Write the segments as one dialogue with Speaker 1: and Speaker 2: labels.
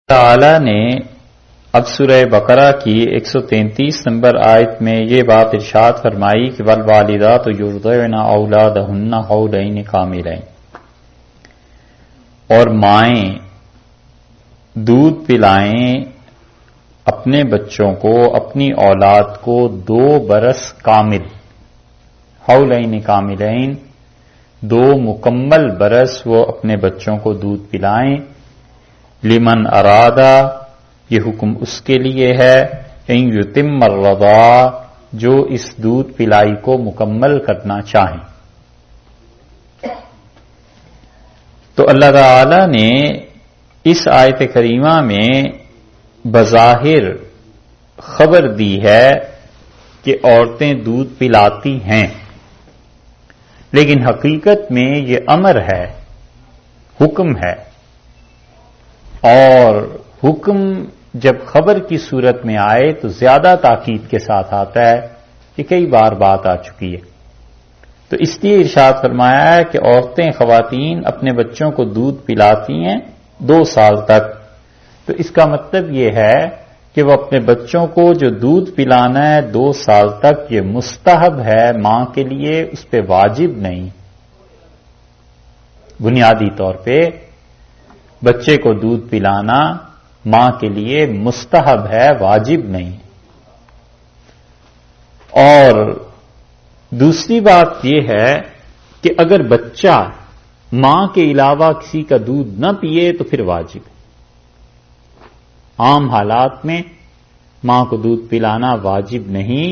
Speaker 1: تعالی نے اب سورہ بقرہ کی 133 نمبر آیت میں یہ بات ارشاد فرمائی کہ والوالدات یرضعن اولادہن حولین کاملین، اور مائیں دودھ پلائیں اپنے بچوں کو، اپنی اولاد کو 2 برس کامل، حولین کاملین 2 مکمل برس وہ اپنے بچوں کو دودھ پلائیں۔ لمن ارادہ، یہ حکم اس کے لیے ہے ان یتم الرضاع، جو اس دودھ پلائی کو مکمل کرنا چاہیں۔ تو اللہ تعالی نے اس آیت کریمہ میں بظاہر خبر دی ہے کہ عورتیں دودھ پلاتی ہیں، لیکن حقیقت میں یہ امر ہے، حکم ہے، اور حکم جب خبر کی صورت میں آئے تو زیادہ تاکید کے ساتھ آتا ہے کہ کئی بار بات آ چکی ہے۔ تو اس لیے ارشاد فرمایا ہے کہ عورتیں، خواتین اپنے بچوں کو دودھ پلاتی ہیں 2 سال تک۔ تو اس کا مطلب یہ ہے کہ وہ اپنے بچوں کو جو دودھ پلانا ہے 2 سال تک، یہ مستحب ہے ماں کے لیے، اس پہ واجب نہیں۔ بنیادی طور پہ بچے کو دودھ پلانا ماں کے لیے مستحب ہے، واجب نہیں۔ اور دوسری بات یہ ہے کہ اگر بچہ ماں کے علاوہ کسی کا دودھ نہ پیے تو پھر واجب ہے۔ عام حالات میں ماں کو دودھ پلانا واجب نہیں،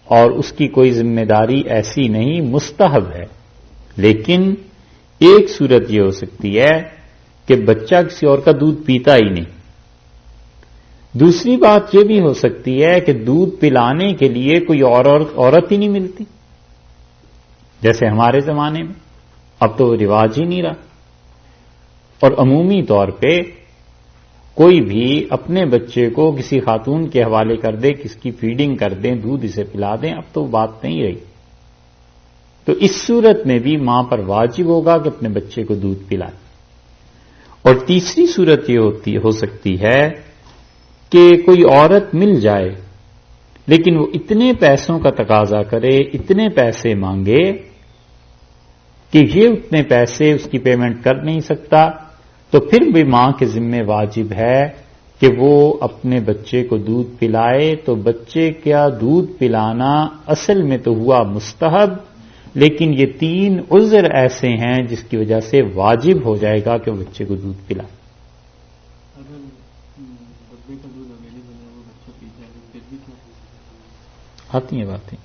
Speaker 1: اور اس کی کوئی ذمہ داری ایسی نہیں، مستحب ہے۔ لیکن ایک صورت یہ ہو سکتی ہے کہ بچہ کسی اور کا دودھ پیتا ہی نہیں۔ دوسری بات یہ بھی ہو سکتی ہے کہ دودھ پلانے کے لیے کوئی عورت ہی نہیں ملتی، جیسے ہمارے زمانے میں، اب تو رواج ہی نہیں رہا۔ اور عمومی طور پہ کوئی بھی اپنے بچے کو کسی خاتون کے حوالے کر دے، کس کی فیڈنگ کر دیں، دودھ اسے پلا دیں، اب تو بات نہیں رہی۔ تو اس صورت میں بھی ماں پر واجب ہوگا کہ اپنے بچے کو دودھ پلائے۔ اور تیسری صورت یہ ہو سکتی ہے کہ کوئی عورت مل جائے، لیکن وہ اتنے پیسوں کا تقاضا کرے، اتنے پیسے مانگے کہ یہ اتنے پیسے اس کی پیمنٹ کر نہیں سکتا، تو پھر بھی ماں کے ذمہ واجب ہے کہ وہ اپنے بچے کو دودھ پلائے۔ تو بچے کا دودھ پلانا اصل میں تو ہوا مستحب، لیکن یہ 3 عذر ایسے ہیں جس کی وجہ سے واجب ہو جائے گا کہ وہ بچے کو دودھ پلائے۔
Speaker 2: اگر ڈبے کا دودھ اویلیبل ہے، وہ بچہ پیتا ہے، پھر بھی کیا
Speaker 1: آتی ہیں باتیں؟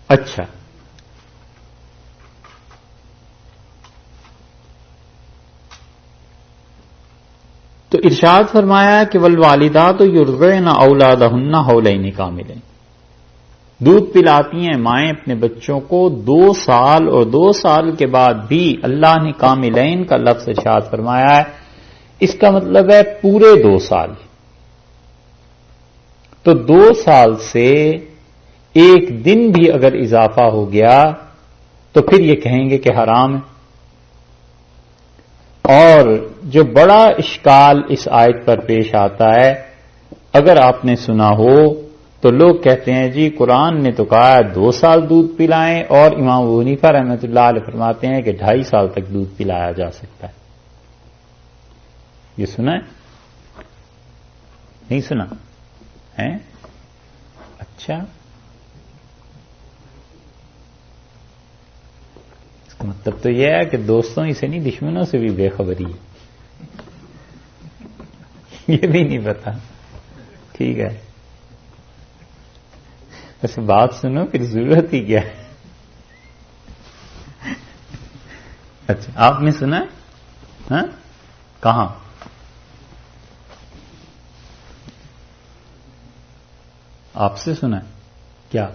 Speaker 1: اچھا، تو ارشاد فرمایا کہ والوالدات یرضعن اولادہن حولین کاملین، دودھ پلاتی ہیں مائیں اپنے بچوں کو 2 سال، اور 2 سال کے بعد بھی اللہ نے کاملین کا لفظ ارشاد فرمایا ہے۔ اس کا مطلب ہے پورے 2 سال۔ تو 2 سال سے 1 دن بھی اگر اضافہ ہو گیا تو پھر یہ کہیں گے کہ حرام ہے۔ اور جو بڑا اشکال اس آیت پر پیش آتا ہے، اگر آپ نے سنا ہو تو لوگ کہتے ہیں جی قرآن نے تو کہا 2 سال دودھ پلائیں، اور امام ابو حنیفہ رحمۃ اللہ علیہ فرماتے ہیں کہ 2.5 سال تک دودھ پلایا جا سکتا ہے۔ یہ سنا ہے؟ نہیں سنا ہے؟ اچھا، اس کا مطلب تو یہ ہے کہ دوستوں ہی سے نہیں، دشمنوں سے بھی بے خبری ہے۔ یہ بھی نہیں پتا، ٹھیک ہے، ویسے بات سنو پھر ضرورت ہی کیا ہے۔ اچھا، آپ نے سنا ہے؟ ہاں، کہاں؟ آپ سے سنا ہے کیا؟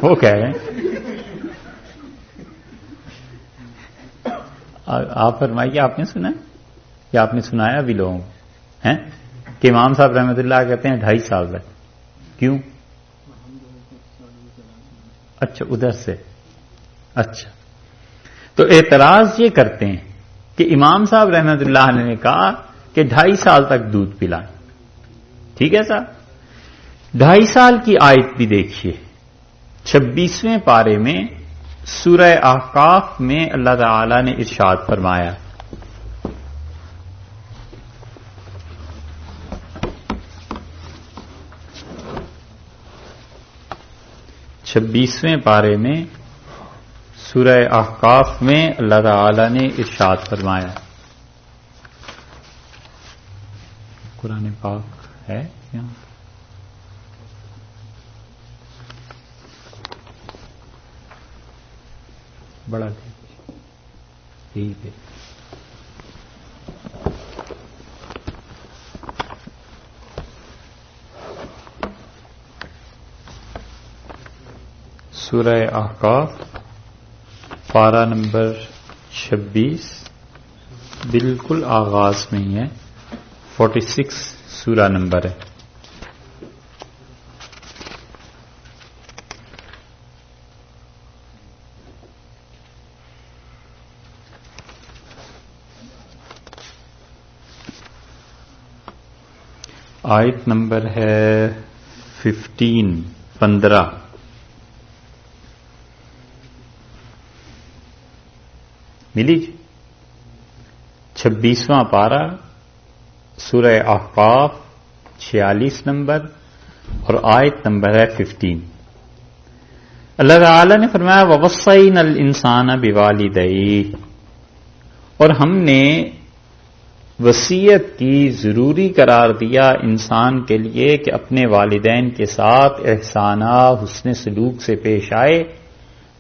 Speaker 1: وہ کہہ رہے ہیں، آپ فرمائیے، آپ نے سنا ہے یا آپ نے سنایا بھی لوگوں کو ہیں کہ امام صاحب رحمۃ اللہ کہتے ہیں 2.5 سال تک؟ کیوں؟ اچھا، ادھر سے، اچھا، تو اعتراض یہ کرتے ہیں کہ امام صاحب رحمت اللہ علیہ نے کہا کہ 2.5 سال تک دودھ پلائیں. ٹھیک ہے صاحب. 2.5 سال کی آیت بھی دیکھیے 26ویں پارے میں سورہ احقاف میں اللہ تعالی نے ارشاد فرمایا، پارے میں سورہ احقاف میں اللہ تعالی نے ارشاد فرمایا. قرآن پاک ہے یہاں؟ بڑا ٹھیک ہے. سورہ احقاف پارہ نمبر 26 بالکل آغاز میں ہی ہے، 46 سورہ نمبر ہے. آیت نمبر ہے 15 ملی جی. 26واں پارہ سورہ احقاف 46 نمبر اور آیت نمبر ہے 15. اللہ تعالی نے فرمایا وَوَصَّيْنَا الْإِنسَانَ بِوَالِدَيْهِ، اور ہم نے وصیت کی ضروری قرار دیا انسان کے لیے کہ اپنے والدین کے ساتھ احسانہ حسن سلوک سے پیش آئے،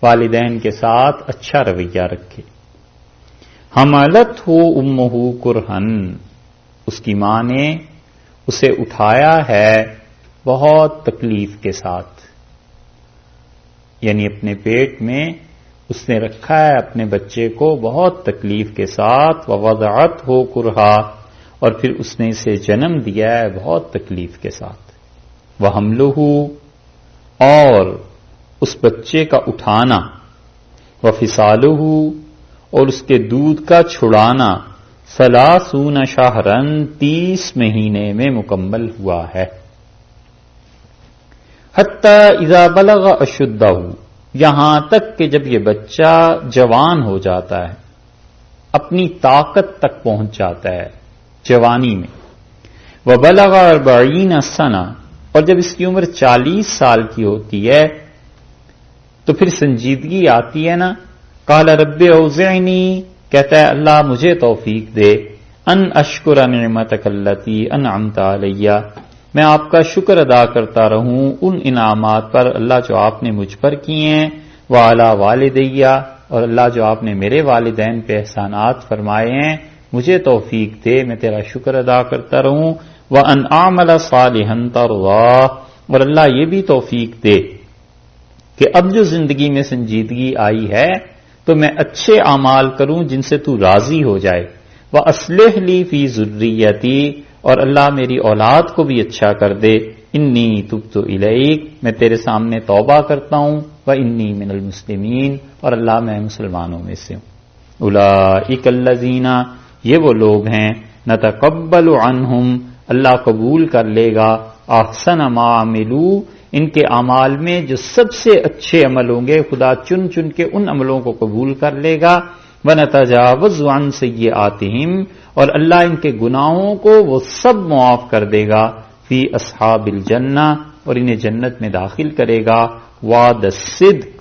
Speaker 1: والدین کے ساتھ اچھا رویہ رکھے. حملتہ امہ کرہن، اس کی ماں نے اسے اٹھایا ہے بہت تکلیف کے ساتھ، یعنی اپنے پیٹ میں اس نے رکھا ہے اپنے بچے کو بہت تکلیف کے ساتھ. ووضعتہ کرہا، اور پھر اس نے اسے جنم دیا ہے بہت تکلیف کے ساتھ. وحملہ، اور اس بچے کا اٹھانا. وفصالہ، اور اس کے دودھ کا چھڑانا. 30 شہرن، 30 مہینے میں مکمل ہوا ہے. حتی اذا بلغ اشدہ، یہاں تک کہ جب یہ بچہ جوان ہو جاتا ہے، اپنی طاقت تک پہنچ جاتا ہے جوانی میں. وبلغ 40 سنہ، اور جب اس کی عمر 40 سال کی ہوتی ہے تو پھر سنجیدگی آتی ہے نا. قال رب اوزعنی، کہتا ہے اللہ مجھے توفیق دے، ان اشکر نعمتک التی انعمت علی، میں آپ کا شکر ادا کرتا رہوں ان انعامات پر اللہ جو آپ نے مجھ پر کیے ہیں. وعلی والدیہ، اور اللہ جو آپ نے میرے والدین پہ احسانات فرمائے ہیں مجھے توفیق دے میں تیرا شکر ادا کرتا رہوں. وان اعمل صالحا ترضاه، اور اللہ یہ بھی توفیق دے کہ اب جو زندگی میں سنجیدگی آئی ہے تو میں اچھے اعمال کروں جن سے تو راضی ہو جائے. وَأَصْلِحْ لِي فِي ذُرِّيَّتِي، اور اللہ میری اولاد کو بھی اچھا کر دے. انی تبت الیک، میں تیرے سامنے توبہ کرتا ہوں. وَإِنِّي مِنَ الْمُسْلِمِينَ، اور اللہ میں مسلمانوں میں سے ہوں. اولئک الذین، یہ وہ لوگ ہیں نتقبل عنہم، اللہ قبول کر لے گا احسن ما عملوا، ان کے اعمال میں جو سب سے اچھے عمل ہوں گے خدا چن چن کے ان عملوں کو قبول کر لے گا. وَنَتَجَاوَزُ عَنْ سَيِّئَاتِهِمْ، اور اللہ ان کے گناہوں کو وہ سب معاف کر دے گا. فی اصحاب الجنہ، اور انہیں جنت میں داخل کرے گا. وعد الصدق،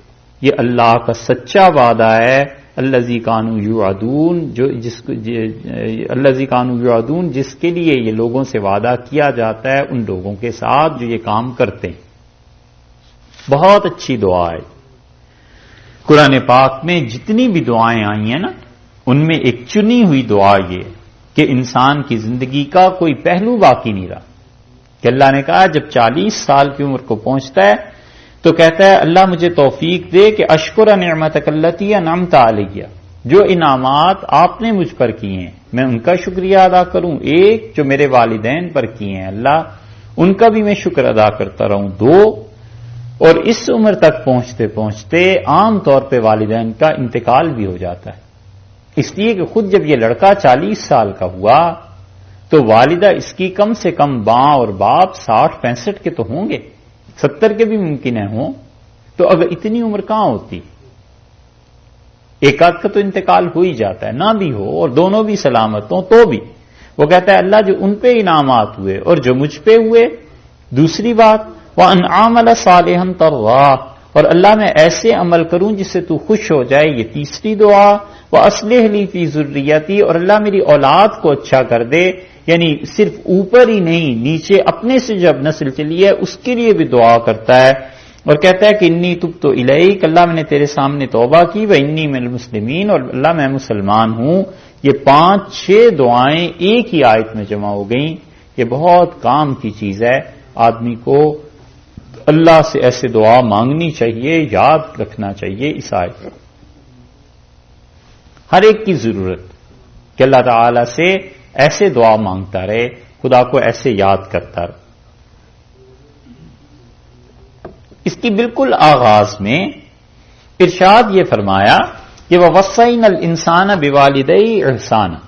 Speaker 1: یہ اللہ کا سچا وعدہ ہے. الذی کانوا یوعدون، الذی کانوا یوعدون، جس کے لیے یہ لوگوں سے وعدہ کیا جاتا ہے ان لوگوں کے ساتھ جو یہ کام کرتے ہیں. بہت اچھی دعا ہے. قرآن پاک میں جتنی بھی دعائیں آئی ہیں نا ان میں ایک چنی ہوئی دعا یہ کہ انسان کی زندگی کا کوئی پہلو باقی نہیں رہا. کہ اللہ نے کہا جب 40 سال کی عمر کو پہنچتا ہے تو کہتا ہے اللہ مجھے توفیق دے کہ اشکر نعمتک التی انعمت علیہ، جو انعامات آپ نے مجھ پر کیے ہیں میں ان کا شکریہ ادا کروں. ایک جو میرے والدین پر کیے ہیں اللہ ان کا بھی میں شکر ادا کرتا رہوں. 2، اور اس عمر تک پہنچتے پہنچتے عام طور پہ والدین کا انتقال بھی ہو جاتا ہے. اس لیے کہ خود جب یہ لڑکا 40 سال کا ہوا تو والدہ اس کی کم سے کم ماں اور باپ 60-65 کے تو ہوں گے، 70 کے بھی ممکن ہے ہوں، تو اگر اتنی عمر کہاں ہوتی؟ ایک آدھ کا تو انتقال ہو ہی جاتا ہے، نہ بھی ہو اور دونوں بھی سلامت ہوں تو بھی وہ کہتا ہے اللہ جو ان پہ انعامات ہوئے اور جو مجھ پہ ہوئے. دوسری بات وَأَنْ عَمَلَ صَالِحًا تَرْضَاهُ، اور اللہ میں ایسے عمل کروں جس سے تو خوش ہو جائے، یہ تیسری دعا. وَأَصْلِحْ لِي فِي ذُرِّيَّتِي، اور اللہ میری اولاد کو اچھا کر دے، یعنی صرف اوپر ہی نہیں نیچے اپنے سے جب نسل چلی ہے اس کے لیے بھی دعا کرتا ہے اور کہتا ہے کہ انی تبت الیک، اللہ میں نے تیرے سامنے توبہ کی، وانی من المسلمین، اور اللہ میں مسلمان ہوں. یہ 5-6 دعائیں ایک ہی آیت میں جمع ہو گئیں. یہ بہت کام کی چیز ہے، آدمی کو اللہ سے ایسے دعا مانگنی چاہیے، یاد رکھنا چاہیے اس آیت کو. ہر ایک کی ضرورت کہ اللہ تعالی سے ایسے دعا مانگتا رہے، خدا کو ایسے یاد کرتا رہے. اس کی بالکل آغاز میں ارشاد یہ فرمایا کہ وَوَصَّيْنَا الْإِنسَانَ بِوَالِدَيْهِ إِحْسَانًا،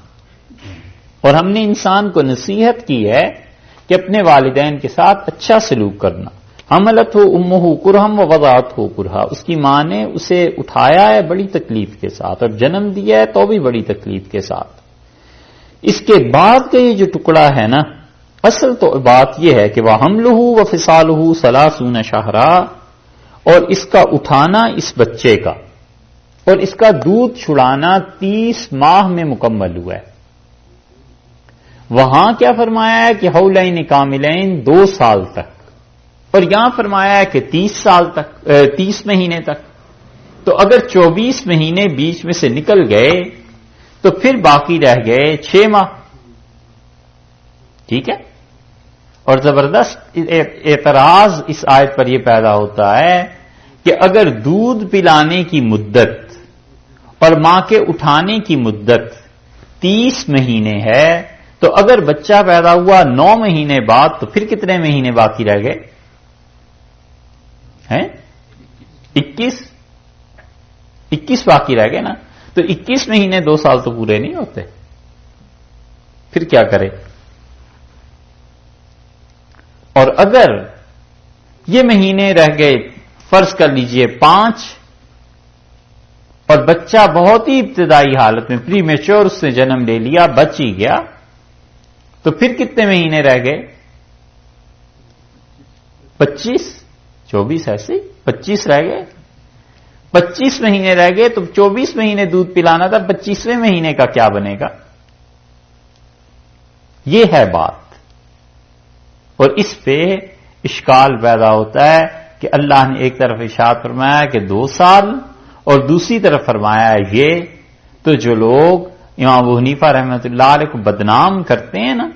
Speaker 1: اور ہم نے انسان کو نصیحت کی ہے کہ اپنے والدین کے ساتھ اچھا سلوک کرنا. حملتہ امہ کرہا ووضعتہ کرہا، اس کی ماں نے اسے اٹھایا ہے بڑی تکلیف کے ساتھ اور جنم دیا ہے تو بھی بڑی تکلیف کے ساتھ. اس کے بعد کا یہ جو ٹکڑا ہے نا، اصل تو بات یہ ہے کہ وَحَمْلُهُ وَفِصَالُهُ 30 شہرا، اور اس کا اٹھانا اس بچے کا اور اس کا دودھ چھڑانا 30 ماہ میں مکمل ہوا ہے. وہاں کیا فرمایا ہے کہ حولین کاملین 2 سال تک، اور یہاں فرمایا ہے کہ 30 مہینے تک. تو اگر 24 مہینے بیچ میں سے نکل گئے تو پھر باقی رہ گئے 6 ماہ. ٹھیک ہے، اور زبردست اعتراض اس آیت پر یہ پیدا ہوتا ہے کہ اگر دودھ پلانے کی مدت اور ماں کے اٹھانے کی مدت 30 مہینے ہے تو اگر بچہ پیدا ہوا 9 مہینے بعد تو پھر کتنے مہینے باقی رہ گئے ہیں؟ 21 باقی رہ گئے نا. تو 21 مہینے 2 سال تو پورے نہیں ہوتے، پھر کیا کرے؟ اور اگر یہ مہینے رہ گئے فرض کر لیجئے 5 اور بچہ بہت ہی ابتدائی حالت میں پری میچور اس نے جنم لے لیا، بچ ہی گیا، تو پھر کتنے مہینے رہ گئے؟ 25 24 ایسے 25 رہ گئے. 25 مہینے رہ گئے تو 24 مہینے دودھ پلانا تھا، 25ویں مہینے کا کیا بنے گا؟ یہ ہے بات. اور اس پہ اشکال پیدا ہوتا ہے کہ اللہ نے ایک طرف ارشاد فرمایا کہ 2 سال اور دوسری طرف فرمایا ہے یہ. تو جو لوگ امام ابو حنیفہ رحمۃ اللہ علیہ کو بدنام کرتے ہیں نا،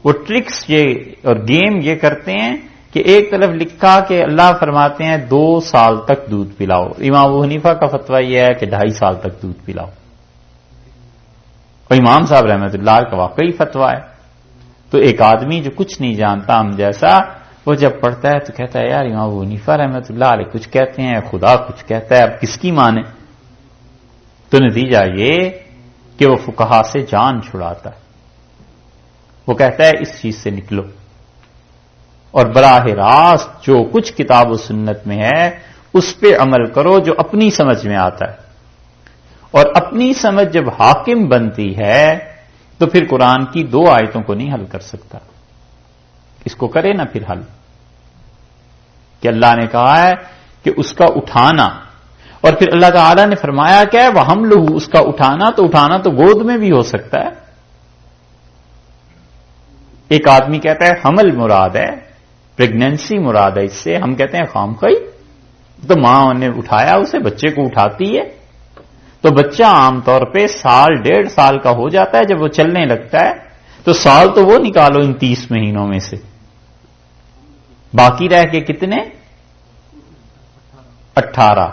Speaker 1: وہ ٹرکس یہ اور گیم یہ کرتے ہیں کہ ایک طرف لکھا کہ اللہ فرماتے ہیں 2 سال تک دودھ پلاؤ، امام ابو حنیفہ کا فتویٰ یہ ہے کہ 2.5 سال تک دودھ پلاؤ، اور امام صاحب رحمۃ اللہ کا واقعی فتویٰ ہے. تو ایک آدمی جو کچھ نہیں جانتا ہم جیسا، وہ جب پڑھتا ہے تو کہتا ہے یار امام ابو حنیفہ رحمۃ اللہ علیہ کچھ کہتے ہیں، خدا کچھ کہتا ہے، اب کس کی مانے؟ تو نتیجہ یہ کہ وہ فقہا سے جان چھڑاتا ہے. وہ کہتا ہے اس چیز سے نکلو اور براہ راست جو کچھ کتاب و سنت میں ہے اس پہ عمل کرو جو اپنی سمجھ میں آتا ہے. اور اپنی سمجھ جب حاکم بنتی ہے تو پھر قرآن کی 2 آیتوں کو نہیں حل کر سکتا. اس کو کرے نا پھر حل، کہ اللہ نے کہا ہے کہ اس کا اٹھانا، اور پھر اللہ تعالی نے فرمایا کیا ہے وَحَمْلُهُ، اس کا اٹھانا تو گود میں بھی ہو سکتا ہے. ایک آدمی کہتا ہے حمل مراد ہے، پریگنینسی مراد ہے، اس سے ہم کہتے ہیں خامخواہی. تو ماں نے اٹھایا اسے، بچے کو اٹھاتی ہے، تو بچہ عام طور پہ 1.5 سال کا ہو جاتا ہے جب وہ چلنے لگتا ہے. تو سال تو وہ نکالو ان 30 مہینوں میں سے، باقی رہ کے کتنے؟ 18.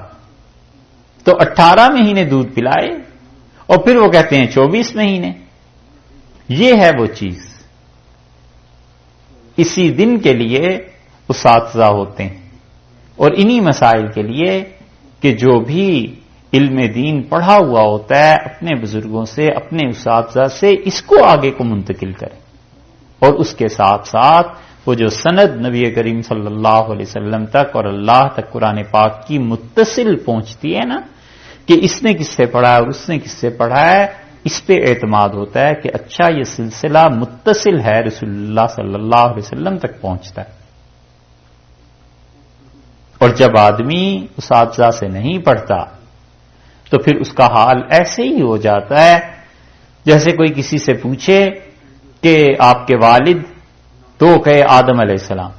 Speaker 1: تو 18 مہینے دودھ پلائے اور پھر وہ کہتے ہیں 24 مہینے. یہ ہے وہ چیز. اسی دن کے لیے اساتذہ ہوتے ہیں اور انہی مسائل کے لیے کہ جو بھی علم دین پڑھا ہوا ہوتا ہے اپنے بزرگوں سے، اپنے اساتذہ سے اس کو آگے کو منتقل کرے، اور اس کے ساتھ ساتھ وہ جو سند نبی کریم صلی اللہ علیہ وسلم تک اور اللہ تک قرآن پاک کی متصل پہنچتی ہے نا، کہ اس نے کس سے پڑھا ہے اور اس نے کس سے پڑھا ہے، اس پہ اعتماد ہوتا ہے کہ اچھا یہ سلسلہ متصل ہے، رسول اللہ صلی اللہ علیہ وسلم تک پہنچتا ہے۔ اور جب آدمی اساتذہ سے نہیں پڑھتا تو پھر اس کا حال ایسے ہی ہو جاتا ہے جیسے کوئی کسی سے پوچھے کہ آپ کے والد، تو کہے آدم علیہ السلام،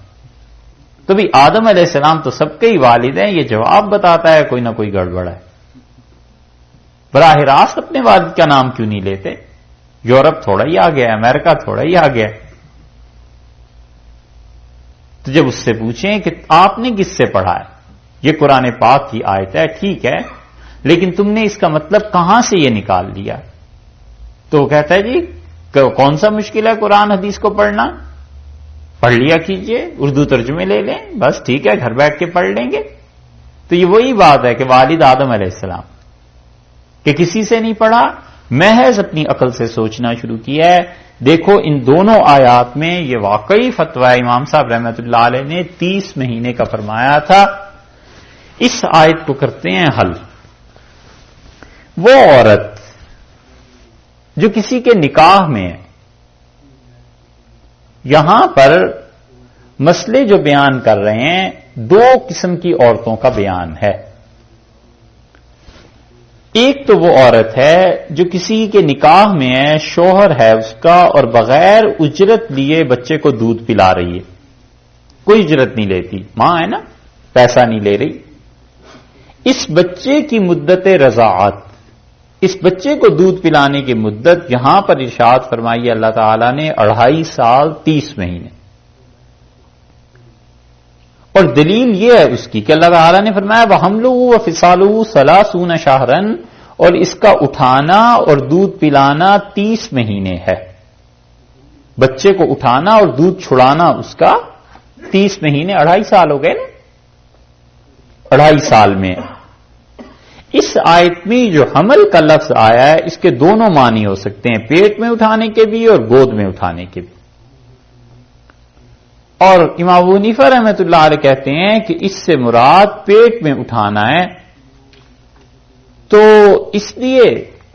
Speaker 1: تو بھی آدم علیہ السلام تو سب کے ہی والد ہیں، یہ جواب بتاتا ہے کوئی نہ کوئی گڑبڑ ہے۔ براہ راست اپنے والد کا نام کیوں نہیں لیتے؟ یورپ تھوڑا ہی آ گیا، امریکہ تھوڑا ہی آ گیا۔ تو جب اس سے پوچھیں کہ آپ نے کس سے پڑھا ہے، یہ قرآن پاک کی آیت ہے، ٹھیک ہے، لیکن تم نے اس کا مطلب کہاں سے یہ نکال لیا؟ تو وہ کہتا ہے جی کون سا مشکل ہے قرآن حدیث کو پڑھنا، پڑھ لیا کیجئے، اردو ترجمے لے لیں، بس ٹھیک ہے، گھر بیٹھ کے پڑھ لیں گے۔ تو یہ وہی بات ہے کہ والد آدم علیہ السلام کہ کسی سے نہیں پڑھا، محض اپنی عقل سے سوچنا شروع کیا ہے۔ دیکھو ان دونوں آیات میں یہ واقعی فتوی امام صاحب رحمۃ اللہ علیہ نے 30 مہینے کا فرمایا تھا۔ اس آیت کو کرتے ہیں حل۔ وہ عورت جو کسی کے نکاح میں ہے، یہاں پر مسئلے جو بیان کر رہے ہیں دو قسم کی عورتوں کا بیان ہے۔ ایک تو وہ عورت ہے جو کسی کے نکاح میں ہے، شوہر ہے اس کا، اور بغیر اجرت لیے بچے کو دودھ پلا رہی ہے، کوئی اجرت نہیں لیتی، ماں ہے نا، پیسہ نہیں لے رہی۔ اس بچے کی مدت رضاعت، اس بچے کو دودھ پلانے کی مدت یہاں پر ارشاد فرمائی اللہ تعالیٰ نے 2.5 سال 30 مہینے، اور دلیل یہ ہے اس کی کہ اللہ تعالیٰ نے فرمایا وَحَمْلُهُ وَفِصَالُهُ 30 شهرًا، اور اس کا اٹھانا اور دودھ پلانا 30 مہینے ہے۔ بچے کو اٹھانا اور دودھ چھڑانا اس کا 30 مہینے، 2.5 سال ہو گئے نا، 2.5 سال میں۔ اس آیت میں جو حمل کا لفظ آیا ہے اس کے دونوں معنی ہو سکتے ہیں، پیٹ میں اٹھانے کے بھی اور گود میں اٹھانے کے بھی۔ اور امام ابو حنیفہ رحمۃ اللہ علیہ کہتے ہیں کہ اس سے مراد پیٹ میں اٹھانا ہے، تو اس لیے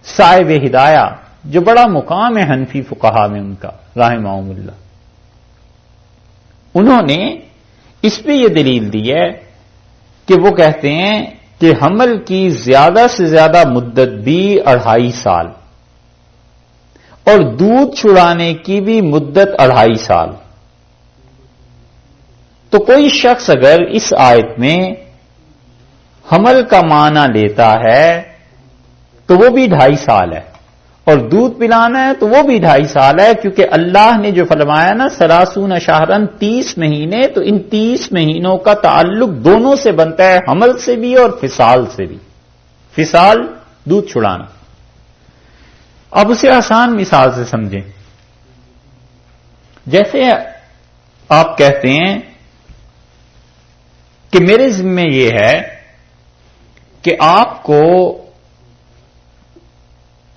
Speaker 1: صاحب ہدایہ جو بڑا مقام ہے حنفی فقہا میں ان کا رحمہم اللہ، انہوں نے اس پہ یہ دلیل دی ہے کہ وہ کہتے ہیں کہ حمل کی زیادہ سے زیادہ مدت بھی 2.5 سال، اور دودھ چھڑانے کی بھی مدت 2.5 سال۔ تو کوئی شخص اگر اس آیت میں حمل کا معنی لیتا ہے تو وہ بھی 2.5 سال ہے، اور دودھ پلانا ہے تو وہ بھی 2.5 سال ہے، کیونکہ اللہ نے جو فرمایا نا 30 شہرن 30 مہینے، تو ان 30 مہینوں کا تعلق دونوں سے بنتا ہے، حمل سے بھی اور فصال سے بھی۔ فصال دودھ چھڑانا۔ اب اسے آسان مثال سے سمجھیں، جیسے آپ کہتے ہیں کہ میرے ذمہ یہ ہے کہ آپ کو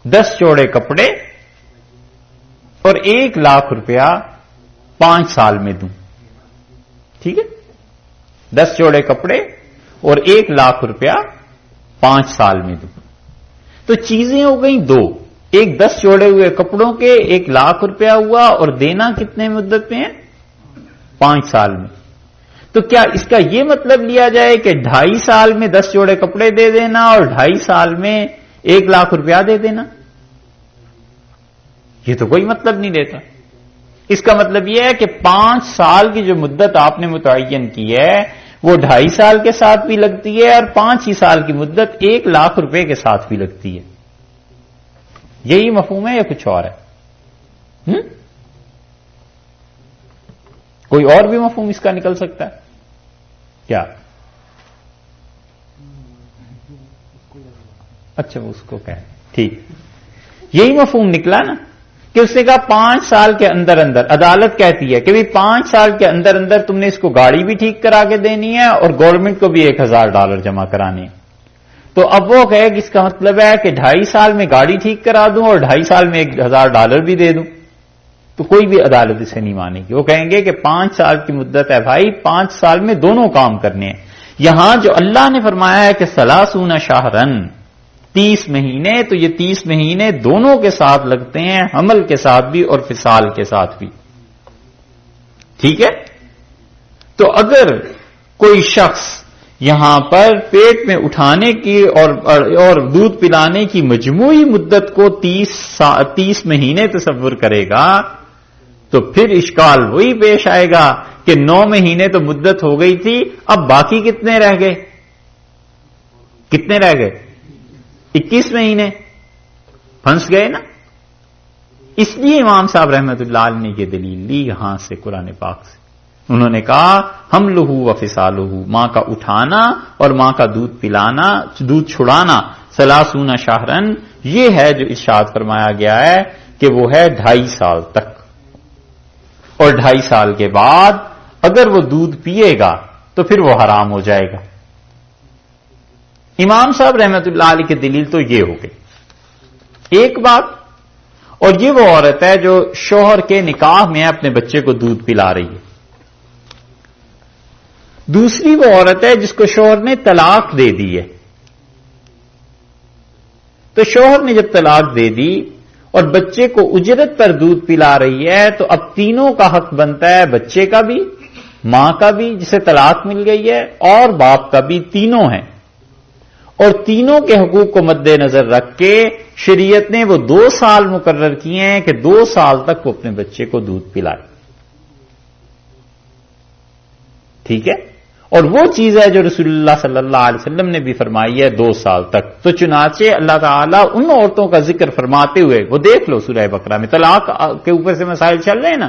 Speaker 1: 10 جوڑے کپڑے اور 1 لاکھ روپیہ 5 سال میں دوں، ٹھیک ہے؟ 10 جوڑے کپڑے اور 1 لاکھ روپیہ 5 سال میں دوں، تو چیزیں ہو گئیں 2، ایک 10 جوڑے ہوئے کپڑوں کے 1 لاکھ روپیہ ہوا، اور دینا کتنے مدت میں ہے؟ 5 سال میں۔ تو کیا اس کا یہ مطلب لیا جائے کہ 2.5 سال میں 10 جوڑے کپڑے دے دینا اور 2.5 سال میں 1 لاکھ روپیہ دے دینا؟ یہ تو کوئی مطلب نہیں دیتا۔ اس کا مطلب یہ ہے کہ 5 سال کی جو مدت آپ نے متعین کی ہے وہ 2.5 سال کے ساتھ بھی لگتی ہے، اور 5 ہی سال کی مدت 1 لاکھ روپے کے ساتھ بھی لگتی ہے۔ یہی مفہوم ہے یا کچھ اور ہے؟ کوئی اور بھی مفہوم اس کا نکل سکتا ہے کیا؟ اچھا وہ اس کو کہیں، ٹھیک، یہی مفہوم نکلا نا کہ اس نے کہا 5 سال کے اندر اندر، عدالت کہتی ہے کہ بھی 5 سال کے اندر اندر تم نے اس کو گاڑی بھی ٹھیک کرا کے دینی ہے اور گورنمنٹ کو بھی $1000 جمع کرانے ہیں۔ تو تو اب وہ کہے کہ اس کا مطلب ہے کہ 2.5 سال میں گاڑی ٹھیک کرا دوں اور 2.5 سال میں $1,000 بھی دے دوں، تو کوئی بھی عدالت اسے نہیں مانے گی. وہ کہیں گے کہ 5 سال کی مدت ہے بھائی، 5 سال میں دونوں کام کرنے ہیں. یہاں جو اللہ نے فرمایا ہے کہ 30 شہرن 30 مہینے، تو یہ 30 مہینے دونوں کے ساتھ لگتے ہیں، حمل کے ساتھ بھی اور فصال کے ساتھ بھی. ٹھیک ہے؟ تو اگر کوئی شخص یہاں پر پیٹ میں اٹھانے کی اور دودھ پلانے کی مجموعی مدت کو 30 مہینے تصور کرے گا تو پھر اشکال وہی پیش آئے گا کہ 9 مہینے تو مدت ہو گئی تھی، اب باقی کتنے رہ گئے؟ کتنے رہ گئے؟ 21 مہینے پھنس گئے نا. اس لیے امام صاحب رحمت اللہ علیہ نے یہ دلیل لی یہاں سے قرآن پاک سے. انہوں نے کہا حملہ و فصالہ، ماں کا اٹھانا اور ماں کا دودھ پلانا، دودھ چھڑانا 30 شہرن، یہ ہے جو ارشاد فرمایا گیا ہے کہ وہ ہے 2.5 سال تک. اور 2.5 سال کے بعد اگر وہ دودھ پیے گا تو پھر وہ حرام ہو جائے گا. امام صاحب رحمت اللہ علیہ کی دلیل تو یہ ہو گئی ایک بات. اور یہ وہ عورت ہے جو شوہر کے نکاح میں اپنے بچے کو دودھ پلا رہی ہے. دوسری وہ عورت ہے جس کو شوہر نے طلاق دے دی ہے. تو شوہر نے جب طلاق دے دی اور بچے کو اجرت پر دودھ پلا رہی ہے تو اب تینوں کا حق بنتا ہے، بچے کا بھی، ماں کا بھی جسے طلاق مل گئی ہے، اور باپ کا بھی، تینوں ہیں. اور تینوں کے حقوق کو مد نظر رکھ کے شریعت نے وہ 2 سال مقرر کیے ہیں کہ 2 سال تک وہ اپنے بچے کو دودھ پلائے. ٹھیک ہے؟ اور وہ چیز ہے جو رسول اللہ صلی اللہ علیہ وسلم نے بھی فرمائی ہے 2 سال تک. تو چنانچہ اللہ تعالیٰ ان عورتوں کا ذکر فرماتے ہوئے، وہ دیکھ لو سورہ بقرہ میں طلاق کے اوپر سے مسائل چل رہے ہیں نا،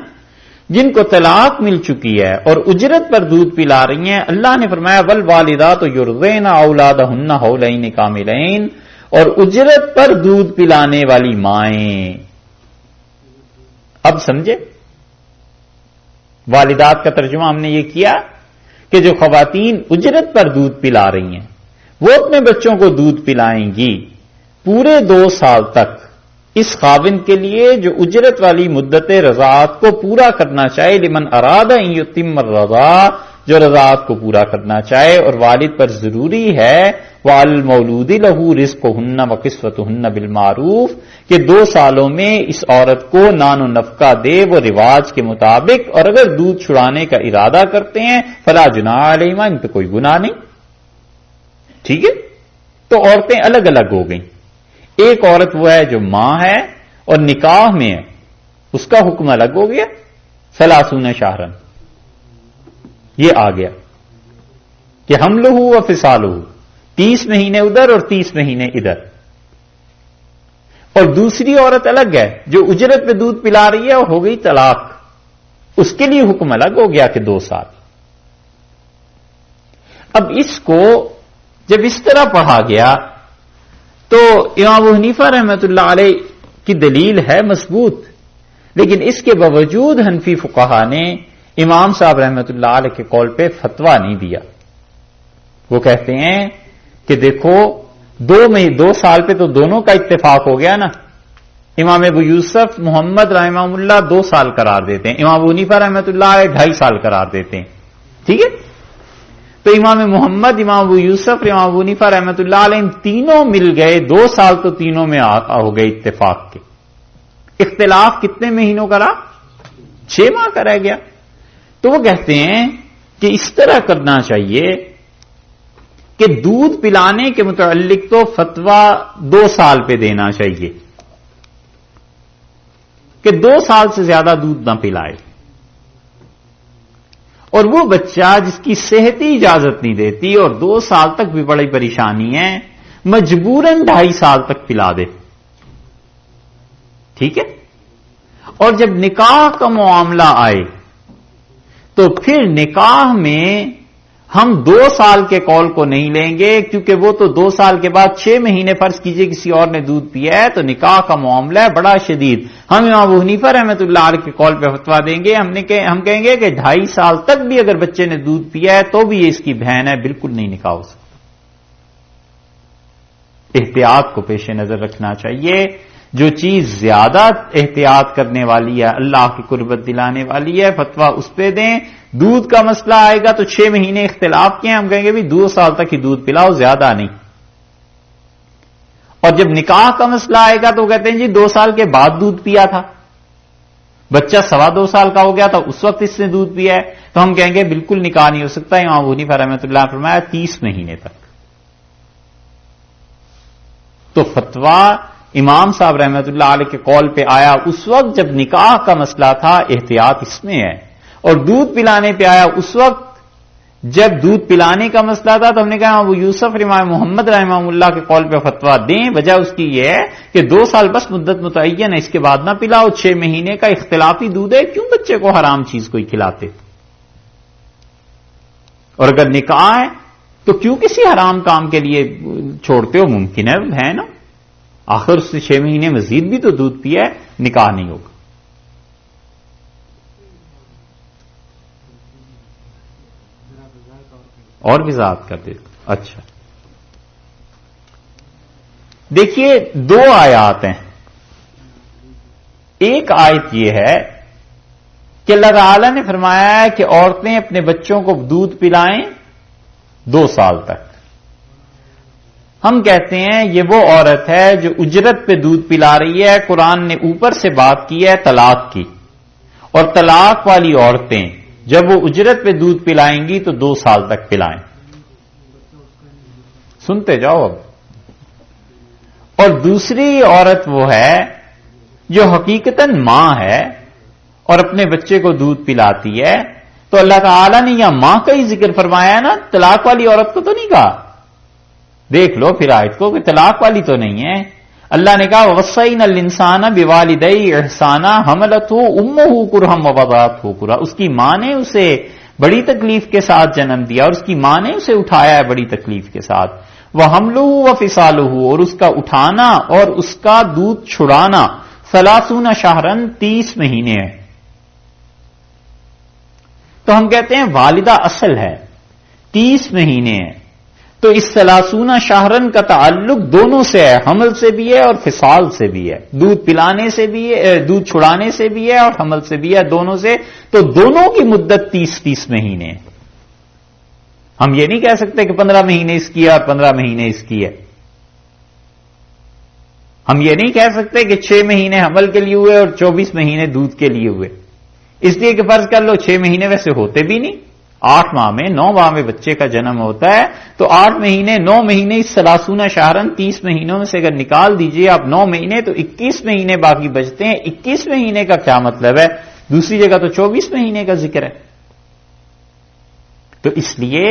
Speaker 1: جن کو طلاق مل چکی ہے اور اجرت پر دودھ پلا رہی ہیں، اللہ نے فرمایا والوالدات یرضعن اولادہن حولین کاملین، اور اجرت پر دودھ پلانے والی مائیں. اب سمجھے؟ والدات کا ترجمہ ہم نے یہ کیا کہ جو خواتین اجرت پر دودھ پلا رہی ہیں وہ اپنے بچوں کو دودھ پلائیں گی پورے 2 سال تک. اس خاوند کے لیے جو اجرت والی مدت رضاعت کو پورا کرنا چاہے، لمن اراد ان یتم الرضاع، جو رضاعت کو پورا کرنا چاہے. اور والد پر ضروری ہے وَالْمَوْلُودِ لَهُ رِزْقُهُنَّ وَكِسْوَتُهُنَّ بِالْمَعْرُوفِ کہ 2 سالوں میں اس عورت کو نان و نفقہ دے وہ رواج کے مطابق. اور اگر دودھ چھڑانے کا ارادہ کرتے ہیں فلا جناح علیہما، ان پہ کوئی گناہ نہیں. ٹھیک ہے؟ تو عورتیں الگ الگ ہو گئیں. ایک عورت وہ ہے جو ماں ہے اور نکاح میں ہے، اس کا حکم الگ ہو گیا 30 شہرن. یہ آ گیا کہ حملہ و فصالہ 30 مہینے ادھر اور 30 مہینے ادھر. اور دوسری عورت الگ ہے جو اجرت پہ دودھ پلا رہی ہے اور ہو گئی طلاق، اس کے لیے حکم الگ ہو گیا کہ 2 سال. اب اس کو جب اس طرح پڑھا گیا تو امام ابو حنیفہ رحمۃ اللہ علیہ کی دلیل ہے مضبوط، لیکن اس کے باوجود حنفی فقہا نے امام صاحب رحمۃ اللہ علیہ کے قول پہ فتویٰ نہیں دیا. وہ کہتے ہیں کہ دیکھو 2 سال پہ تو دونوں کا اتفاق ہو گیا نا. امام ابو یوسف محمد رحمہ اللہ 2 سال قرار دیتے ہیں، امام ابو حنیفہ رحمۃ اللہ علیہ 2.5 سال قرار دیتے ہیں. ٹھیک ہے؟ تو امام محمد، امام ابو یوسف، امام ابو حنیفہ رحمۃ اللہ علیہ تینوں مل گئے 2 سال تو تینوں میں ہو گئے اتفاق کے. اختلاف کتنے مہینوں کا رہا؟ 6 ماہ کا رہ گیا. تو وہ کہتے ہیں کہ اس طرح کرنا چاہیے کہ دودھ پلانے کے متعلق تو فتویٰ 2 سال پہ دینا چاہیے کہ 2 سال سے زیادہ دودھ نہ پلائے. اور وہ بچہ جس کی صحت ہی اجازت نہیں دیتی اور 2 سال تک بھی بڑی پریشانی ہے، مجبوراً 2.5 سال تک پلا دے. ٹھیک ہے؟ اور جب نکاح کا معاملہ آئے تو پھر نکاح میں ہم 2 سال کے قول کو نہیں لیں گے، کیونکہ وہ تو 2 سال کے بعد 6 مہینے فرض کیجئے کسی اور نے دودھ پیا ہے تو نکاح کا معاملہ ہے بڑا شدید. ہم امام ابو حنیفہ رحمۃ اللہ علیہ کے قول پہ فتویٰ دیں گے. ہم کہیں گے کہ 2.5 سال تک بھی اگر بچے نے دودھ پیا ہے تو بھی یہ اس کی بہن ہے، بالکل نہیں نکاح ہو سکتا. احتیاط کو پیش نظر رکھنا چاہیے. جو چیز زیادہ احتیاط کرنے والی ہے، اللہ کی قربت دلانے والی ہے، فتویٰ اس پہ دیں. دودھ کا مسئلہ آئے گا تو 6 مہینے اختلاف کے ہیں، ہم کہیں گے بھی 2 سال تک ہی دودھ پلاؤ، زیادہ نہیں. اور جب نکاح کا مسئلہ آئے گا تو کہتے ہیں جی 2 سال کے بعد دودھ پیا تھا، بچہ 2.25 سال کا ہو گیا تھا، اس وقت اس نے دودھ پیا ہے، تو ہم کہیں گے بالکل نکاح نہیں ہو سکتا. امام ابو حنیفہ رحمۃ اللہ نے فرمایا 30 مہینے تک. تو فتویٰ امام صاحب رحمۃ اللہ علیہ کے قول پہ آیا اس وقت جب نکاح کا مسئلہ تھا، احتیاط اس میں ہے. اور دودھ پلانے پہ آیا اس وقت جب دودھ پلانے کا مسئلہ تھا، تو ہم نے کہا ابو یوسف امام محمد رحمہ اللہ کے قول پہ فتویٰ دیں. وجہ اس کی یہ ہے کہ 2 سال بس مدت متعین ہے، اس کے بعد نہ پلاؤ. 6 مہینے کا اختلافی دودھ ہے، کیوں بچے کو حرام چیز کوئی کھلاتے؟ اور اگر نکاح ہے تو کیوں کسی حرام کام کے لیے چھوڑتے ہو؟ ممکن ہے نا، آخر اس سے 6 مہینے مزید بھی تو دودھ پیا ہے، نکاح نہیں ہوگا. اور وضاحت کر دے. اچھا دیکھیے 2 آیات ہیں. ایک آیت یہ ہے کہ اللہ تعالی نے فرمایا ہے کہ عورتیں اپنے بچوں کو دودھ پلائیں 2 سال تک. ہم کہتے ہیں یہ وہ عورت ہے جو اجرت پہ دودھ پلا رہی ہے. قرآن نے اوپر سے بات کی ہے طلاق کی، اور طلاق والی عورتیں جب وہ اجرت پہ دودھ پلائیں گی تو 2 سال تک پلائیں. سنتے جاؤ اب. اور دوسری عورت وہ ہے جو حقیقتاً ماں ہے اور اپنے بچے کو دودھ پلاتی ہے. تو اللہ تعالیٰ نے یہاں ماں کا ہی ذکر فرمایا ہے نا، طلاق والی عورت کو تو نہیں کہا. دیکھ لو پھر آیت کو کہ طلاق والی تو نہیں ہے. اللہ نے کہا وَوَصَّيْنَا الْإِنسَانَ بِوَالِدَيْهِ إِحْسَانًا حَمَلَتْهُ أُمُّهُ كُرْهًا وَوَضَعَتْهُ كُرْهًا. اس کی ماں نے اسے بڑی تکلیف کے ساتھ جنم دیا اور اس کی ماں نے اسے اٹھایا ہے بڑی تکلیف کے ساتھ. وَحَمْلُهُ وَفِصَالُهُ، اور اس کا اٹھانا اور اس کا دودھ چھڑانا 30 شہرن 30 مہینے ہے. تو ہم کہتے ہیں والدہ اصل ہے، 30 مہینے ہے. تو اس 30 شہرن کا تعلق دونوں سے ہے، حمل سے بھی ہے اور فصال سے بھی ہے. دودھ پلانے سے بھی ہے، دودھ چھڑانے سے بھی ہے اور حمل سے بھی ہے، دونوں سے. تو دونوں کی مدت 30 مہینے ہے. ہم یہ نہیں کہہ سکتے کہ 15 مہینے اس کی ہے اور 15 مہینے اس کی ہے. ہم یہ نہیں کہہ سکتے کہ 6 مہینے حمل کے لیے ہوئے اور 24 مہینے دودھ کے لیے ہوئے. اس لیے کہ فرض کر لو 6 مہینے ویسے ہوتے بھی نہیں، 8 ماہ میں 9 ماہ میں بچے کا جنم ہوتا ہے. تو 8 مہینے 9 مہینے اس 30 شہرن 30 مہینوں میں سے اگر نکال دیجئے آپ 9 مہینے تو 21 مہینے باقی بچتے ہیں. 21 مہینے کا کیا مطلب ہے؟ دوسری جگہ تو 24 مہینے کا ذکر ہے. تو اس لیے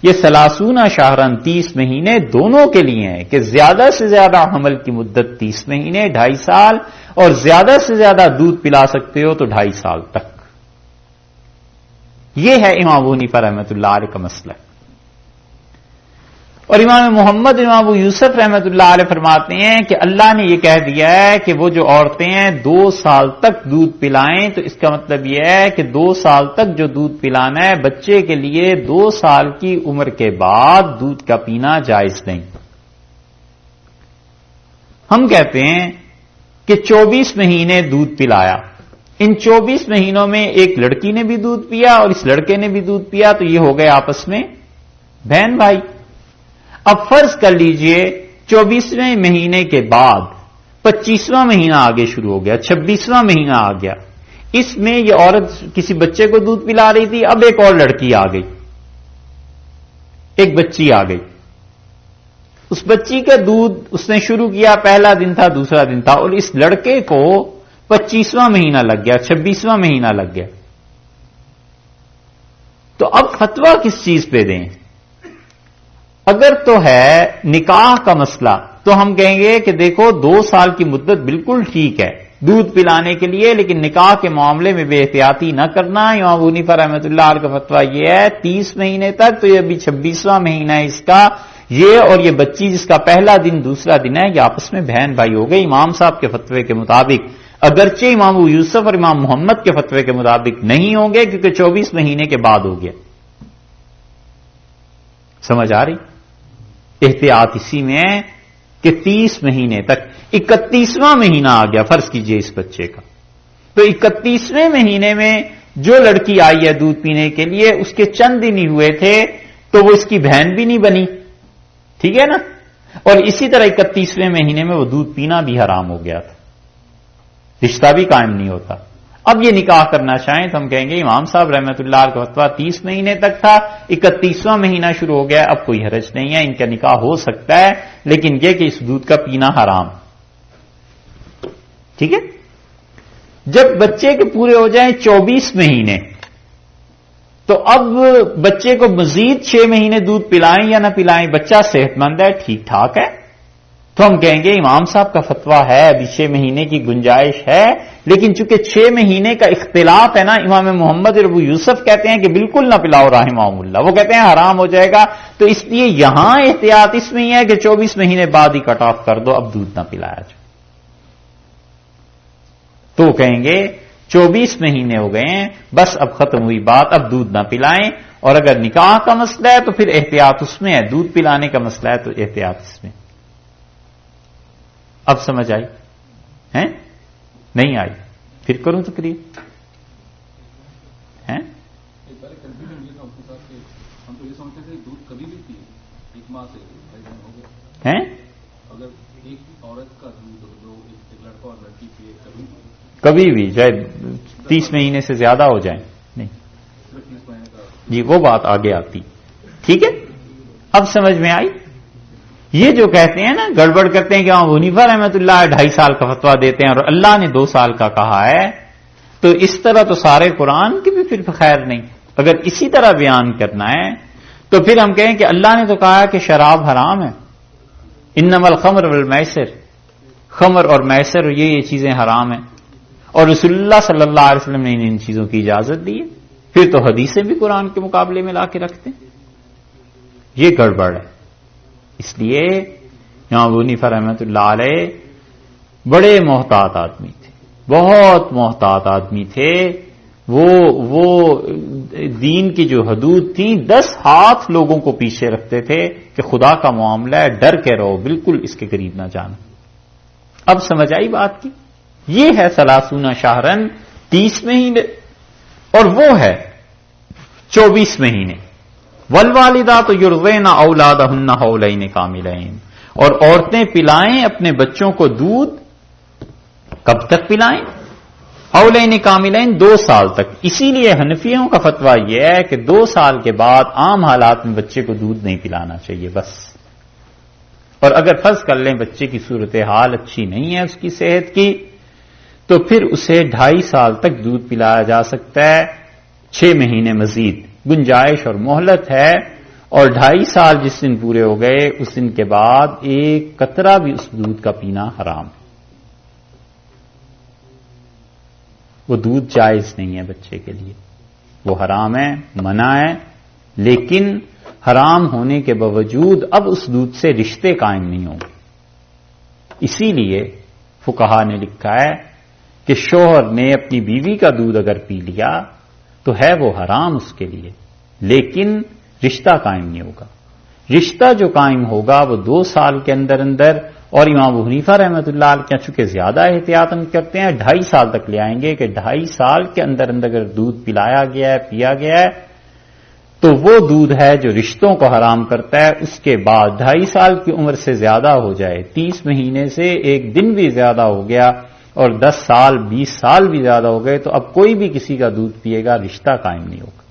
Speaker 1: یہ 30 شہرن 30 مہینے دونوں کے لیے ہیں کہ زیادہ سے زیادہ حمل کی مدت 30 مہینے 2.5 سال، اور زیادہ سے زیادہ دودھ پلا سکتے ہو تو 2.5 سال تک. یہ ہے امام ابو حنیفہ رحمۃ اللہ علیہ کا مسئلہ. اور امام محمد امام ابو یوسف رحمۃ اللہ علیہ فرماتے ہیں کہ اللہ نے یہ کہہ دیا ہے کہ وہ جو عورتیں ہیں 2 سال تک دودھ پلائیں، تو اس کا مطلب یہ ہے کہ 2 سال تک جو دودھ پلانا ہے بچے کے لیے 2 سال کی عمر کے بعد دودھ کا پینا جائز نہیں. ہم کہتے ہیں کہ 24 مہینے دودھ پلایا، ان 24 مہینوں میں ایک لڑکی نے بھی دودھ پیا اور اس لڑکے نے بھی دودھ پیا، تو یہ ہو گئے آپس میں بہن بھائی. اب فرض کر لیجئے 24ویں مہینے کے بعد 25واں مہینہ آگے شروع ہو گیا، 26واں مہینہ آ گیا. اس میں یہ عورت کسی بچے کو دودھ پلا رہی تھی، اب ایک اور لڑکی آ گئی، ایک بچی آ گئی. اس بچی کا دودھ اس نے شروع کیا، پہلا دن تھا، دوسرا دن تھا، اور اس لڑکے کو 25واں مہینہ لگ گیا، 26واں مہینہ لگ گیا. تو اب فتویٰ کس چیز پہ دیں؟ اگر تو ہے نکاح کا مسئلہ تو ہم کہیں گے کہ دیکھو 2 سال کی مدت بالکل ٹھیک ہے دودھ پلانے کے لیے، لیکن نکاح کے معاملے میں بے احتیاطی نہ کرنا. امام ابو حنیفہ رحمۃ اللہ علیہ کا فتویٰ یہ ہے 30 مہینے تک. تو یہ ابھی 26واں مہینہ ہے اس کا. یہ اور یہ بچی جس کا پہلا دن دوسرا دن ہے، یہ آپس میں بہن بھائی ہو گئے امام صاحب کے فتوے کے مطابق. اگرچہ امام ابو یوسف اور امام محمد کے فتوے کے مطابق نہیں ہوں گے، کیونکہ 24 مہینے کے بعد ہو گیا. سمجھ آ رہی؟ احتیاط اسی میں ہے کہ 30 مہینے تک 31واں مہینہ آ گیا فرض کیجئے اس بچے کا، تو 31ویں مہینے میں جو لڑکی آئی ہے دودھ پینے کے لیے اس کے چند دن ہی ہوئے تھے تو وہ اس کی بہن بھی نہیں بنی، ٹھیک ہے نا؟ اور اسی طرح 31ویں مہینے میں وہ دودھ پینا بھی حرام ہو گیا تھا، رشتہ بھی قائم نہیں ہوتا۔ اب یہ نکاح کرنا چاہیں تو ہم کہیں گے امام صاحب رحمۃ اللہ کا فتویٰ 30 مہینے تک تھا، 31واں مہینہ شروع ہو گیا، اب کوئی حرج نہیں ہے، ان کا نکاح ہو سکتا ہے، لیکن یہ کہ اس دودھ کا پینا حرام، ٹھیک ہے؟ جب بچے کے پورے ہو جائیں 24 مہینے تو اب بچے کو مزید 6 مہینے دودھ پلائیں یا نہ پلائیں، بچہ صحت مند ہے، ٹھیک ٹھاک ہے، تو ہم کہیں گے امام صاحب کا فتویٰ ہے ابھی 6 مہینے کی گنجائش ہے، لیکن چونکہ 6 مہینے کا اختلاف ہے نا، امام محمد ابو یوسف کہتے ہیں کہ بالکل نہ پلاؤ رحمہم اللہ، وہ کہتے ہیں حرام ہو جائے گا، تو اس لیے یہاں احتیاط اس میں ہی ہے کہ 24 مہینے بعد ہی کٹ آف کر دو، اب دودھ نہ پلایا جائے۔ تو کہیں گے 24 مہینے ہو گئے ہیں، بس اب ختم ہوئی بات، اب دودھ نہ پلائیں، اور اگر نکاح کا مسئلہ ہے تو پھر احتیاط اس میں ہے، دودھ پلانے کا مسئلہ ہے تو احتیاط اس میں۔ اب سمجھ آئی ہیں؟ نہیں آئی؟ پھر کروں تقریر ہیں؟
Speaker 2: ہم تو یہ سمجھتے تھے دودھ کبھی بھی پیے، ایک ماہ سے ہو گیا
Speaker 1: ہیں؟
Speaker 2: اگر ایک عورت کا دودھ جو ایک لڑکا اور لڑکی پیے
Speaker 1: کبھی بھی چاہے 30 مہینے سے زیادہ ہو جائیں، نہیں
Speaker 2: صرف 30 مہینے کا،
Speaker 1: جی وہ بات آگے آتی، ٹھیک ہے؟ اب سمجھ میں آئی؟ یہ جو کہتے ہیں نا گڑبڑ کرتے ہیں کہ امام حنیفہ رحمۃ اللہ 2.5 سال کا فتویٰ دیتے ہیں اور اللہ نے 2 سال کا کہا ہے، تو اس طرح تو سارے قرآن کی بھی پھر خیر نہیں۔ اگر اسی طرح بیان کرنا ہے تو پھر ہم کہیں کہ اللہ نے تو کہا ہے کہ شراب حرام ہے، انما الخمر والمیسر، خمر اور میسر یہ چیزیں حرام ہیں، اور رسول اللہ صلی اللہ علیہ وسلم نے ان چیزوں کی اجازت دی ہے، پھر تو حدیثیں بھی قرآن کے مقابلے میں لا کے رکھتے ہیں، یہ گڑبڑ ہے۔ اس لیے امام ابو حنیفہ رحمۃ اللہ علیہ بڑے محتاط آدمی تھے، بہت محتاط آدمی تھے، وہ دین کی جو حدود تھی 10 ہاتھ لوگوں کو پیچھے رکھتے تھے کہ خدا کا معاملہ ہے، ڈر کے رہو، بالکل اس کے قریب نہ جانا۔ اب سمجھ آئی بات کی؟ یہ ہے 30 شہرن 30 مہینے، اور وہ ہے 24 مہینے۔ والوالدات یرضعن اولادہن حولین کاملین، اور عورتیں پلائیں اپنے بچوں کو دودھ کب تک پلائیں؟ حولین کاملین، 2 سال تک۔ اسی لیے حنفیوں کا فتویٰ یہ ہے کہ 2 سال کے بعد عام حالات میں بچے کو دودھ نہیں پلانا چاہیے بس، اور اگر فرض کر لیں بچے کی صورتحال اچھی نہیں ہے اس کی صحت کی، تو پھر اسے 2.5 سال تک دودھ پلایا جا سکتا ہے، 6 مہینے مزید گنجائش اور مہلت ہے، اور 2.5 سال جس دن پورے ہو گئے اس دن کے بعد ایک قطرہ بھی اس دودھ کا پینا حرام ہے، وہ دودھ جائز نہیں ہے بچے کے لیے، وہ حرام ہے، منع ہے، لیکن حرام ہونے کے باوجود اب اس دودھ سے رشتے قائم نہیں ہوں گے۔ اسی لیے فقہا نے لکھا ہے کہ شوہر نے اپنی بیوی کا دودھ اگر پی لیا تو ہے وہ حرام اس کے لیے، لیکن رشتہ قائم نہیں ہوگا۔ رشتہ جو قائم ہوگا وہ 2 سال کے اندر اندر، اور امام ابو حنیفہ رحمۃ اللہ علیہ چونکہ زیادہ احتیاط کرتے ہیں 2.5 سال تک لے آئیں گے کہ 2.5 سال کے اندر اندر اگر دودھ پلایا گیا ہے، پیا گیا ہے، تو وہ دودھ ہے جو رشتوں کو حرام کرتا ہے۔ اس کے بعد 2.5 سال کی عمر سے زیادہ ہو جائے، 30 مہینے سے 1 دن بھی زیادہ ہو گیا، اور 10 سال 20 سال بھی زیادہ ہو گئے، تو اب کوئی بھی کسی کا دودھ پیے گا رشتہ قائم نہیں ہوگا۔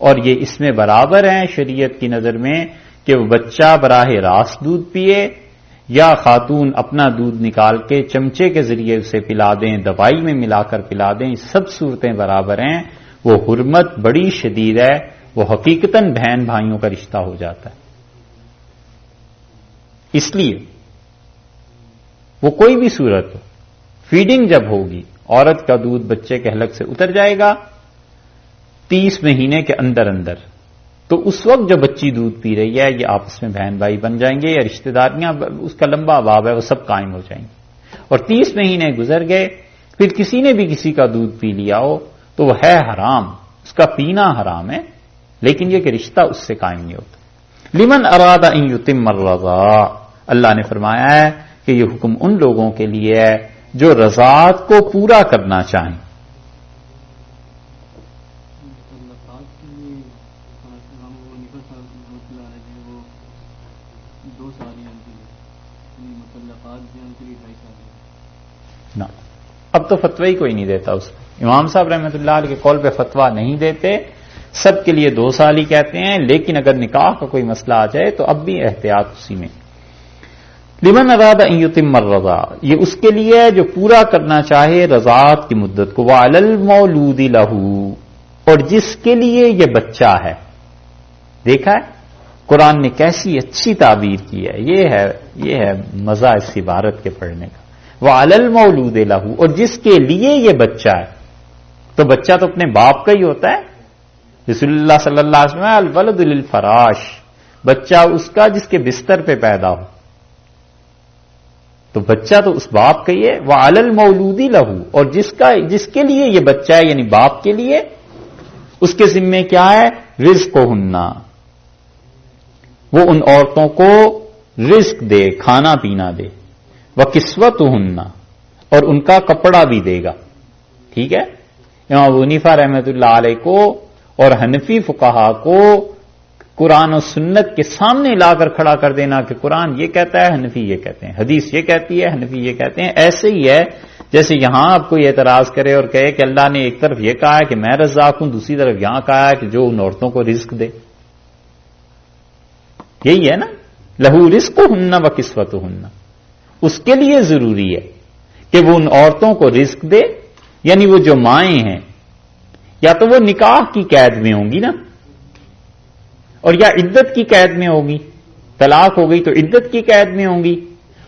Speaker 1: اور یہ اس میں برابر ہیں شریعت کی نظر میں کہ وہ بچہ براہ راست دودھ پیے یا خاتون اپنا دودھ نکال کے چمچے کے ذریعے اسے پلا دیں، دوائی میں ملا کر پلا دیں، سب صورتیں برابر ہیں، وہ حرمت بڑی شدید ہے، وہ حقیقتاً بہن بھائیوں کا رشتہ ہو جاتا ہے۔ اس لیے وہ کوئی بھی صورت ہو، فیڈنگ جب ہوگی عورت کا دودھ بچے کے حلق سے اتر جائے گا 30 مہینے کے اندر اندر، تو اس وقت جو بچی دودھ پی رہی ہے یہ آپس میں بہن بھائی بن جائیں گے، یا رشتہ داریاں، اس کا لمبا باب ہے، وہ سب قائم ہو جائیں گے۔ اور 30 مہینے گزر گئے، پھر کسی نے بھی کسی کا دودھ پی لیا ہو تو وہ ہے حرام، اس کا پینا حرام ہے، لیکن یہ کہ رشتہ اس سے قائم نہیں ہوتا۔ لمن اراد ان یتم الرضاع، اللہ نے فرمایا ہے کہ یہ حکم ان لوگوں کے لیے ہے جو رضاعت کو پورا کرنا چاہیں. نہ اب تو فتوی ہی کوئی نہیں دیتا اس پہ. امام صاحب رحمۃ اللہ علیہ کے قول پہ فتویٰ نہیں دیتے، سب کے لیے 2 سال ہی کہتے ہیں، لیکن اگر نکاح کا کوئی مسئلہ آ جائے تو اب بھی احتیاط اسی میں. لمن اراد ان یتم الرضاع، یہ اس کے لیے جو پورا کرنا چاہے رضاعت کی مدت کو. وعلی المولود لہ، اور جس کے لیے یہ بچہ ہے. دیکھا ہے قرآن نے کیسی اچھی تعبیر کی ہے. یہ ہے مزہ اس عبارت کے پڑھنے کا. وعلی المولود لہ، اور جس کے لیے یہ بچہ ہے. تو بچہ تو اپنے باپ کا ہی ہوتا ہے. رسول اللہ صلی اللہ علیہ وسلم الولد للفراش، بچہ اس کا جس کے بستر پہ پیدا ہو. تو بچہ تو اس باپ کا ہی ہے. وعلی المولود لہ، اور جس کے لیے یہ بچہ ہے یعنی باپ کے لیے، اس کے ذمے کیا ہے؟ رزقہن، وہ ان عورتوں کو رزق دے، کھانا پینا دے. وکسوتہن، اور ان کا کپڑا بھی دے گا. ٹھیک ہے. امام ابو حنیفہ رحمۃ اللہ علیہ کو اور حنفی فقہا کو قرآن و سنت کے سامنے لا کر کھڑا کر دینا کہ قرآن یہ کہتا ہے، حنفی یہ کہتے ہیں، حدیث یہ کہتی ہے، حنفی یہ کہتے ہیں. ایسے ہی ہے جیسے یہاں آپ کوئی اعتراض کرے اور کہے کہ اللہ نے ایک طرف یہ کہا ہے کہ میں رزاق ہوں، دوسری طرف یہاں کہا ہے کہ جو ان عورتوں کو رزق دے. یہی ہے نا، لہو رزقہن وکسوتہن. اس کے لیے ضروری ہے کہ وہ ان عورتوں کو رزق دے، یعنی وہ جو مائیں ہیں یا تو وہ نکاح کی قید میں ہوں گی نا، اور یا عدت کی قید میں ہوگی. طلاق ہو گئی تو عدت کی قید میں ہوں گی.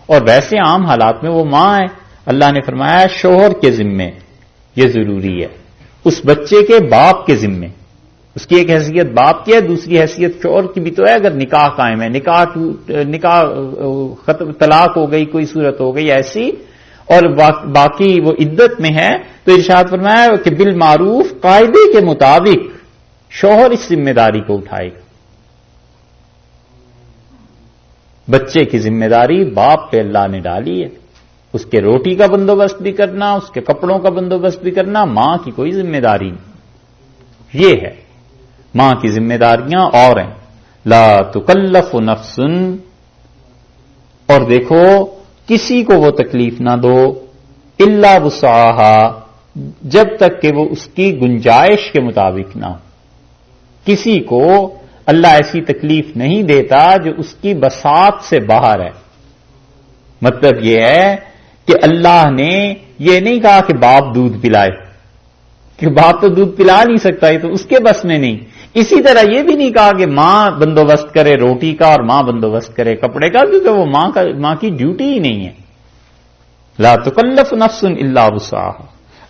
Speaker 1: اور ویسے عام حالات میں وہ ماں ہے. اللہ نے فرمایا شوہر کے ذمے یہ ضروری ہے، اس بچے کے باپ کے ذمے. اس کی ایک حیثیت باپ کی ہے، دوسری حیثیت شوہر کی بھی تو ہے. اگر نکاح قائم ہے، نکاح طلاق ہو گئی، کوئی صورت ہو گئی ایسی، اور باقی وہ عدت میں ہے، تو ارشاد فرمایا کہ بالمعروف قاعدے کے مطابق شوہر اس ذمہ داری کو اٹھائے گا. بچے کی ذمہ داری باپ پہ اللہ نے ڈالی ہے. اس کے روٹی کا بندوبست بھی کرنا، اس کے کپڑوں کا بندوبست بھی کرنا. ماں کی کوئی ذمہ داری نہیں. یہ ہے ماں کی ذمہ داریاں اور ہیں. لا تکلف نفس، اور دیکھو کسی کو وہ تکلیف نہ دو الا وسعہا، جب تک کہ وہ اس کی گنجائش کے مطابق نہ ہو. کسی کو اللہ ایسی تکلیف نہیں دیتا جو اس کی بساط سے باہر ہے. مطلب یہ ہے کہ اللہ نے یہ نہیں کہا کہ باپ دودھ پلائے، کہ باپ تو دودھ پلا نہیں سکتا، یہ تو اس کے بس میں نہیں. اسی طرح یہ بھی نہیں کہا کہ ماں بندوبست کرے روٹی کا اور ماں بندوبست کرے کپڑے کا، کیونکہ وہ ماں کی ڈیوٹی ہی نہیں ہے. لا تکلف نفس الا وسعہا،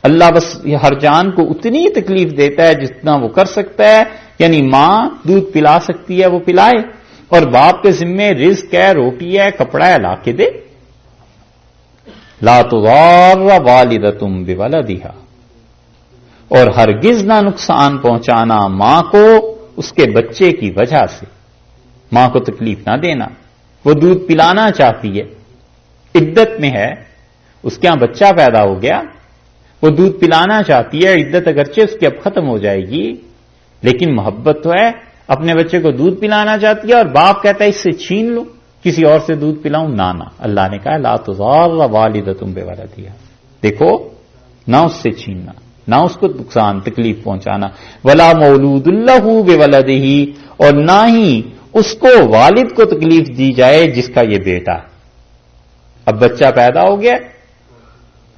Speaker 1: اللہ بس ہر جان کو اتنی تکلیف دیتا ہے جتنا وہ کر سکتا ہے. یعنی ماں دودھ پلا سکتی ہے وہ پلائے، اور باپ کے ذمے رزق ہے، روٹی ہے، کپڑا ہے، لا کے دے. لا تضار والدۃ بولدہا، اور ہرگز نہ نقصان پہنچانا ماں کو اس کے بچے کی وجہ سے. ماں کو تکلیف نہ دینا. وہ دودھ پلانا چاہتی ہے، عدت میں ہے، اس کے ہاں بچہ پیدا ہو گیا، وہ دودھ پلانا چاہتی ہے. عدت اگرچہ اس کی اب ختم ہو جائے گی، لیکن محبت تو ہے، اپنے بچے کو دودھ پلانا چاہتی ہے، اور باپ کہتا ہے اس سے چھین لو، کسی اور سے دودھ پلاؤں. نہ اللہ نے کہا لا تضار والدۃ بولدہا، دیکھو نہ اس سے چھیننا، نہ اس کو نقصان تکلیف پہنچانا. ولا مولود لہ بولدہ، اور نہ ہی اس کو والد کو تکلیف دی جائے جس کا یہ بیٹا. اب بچہ پیدا ہو گیا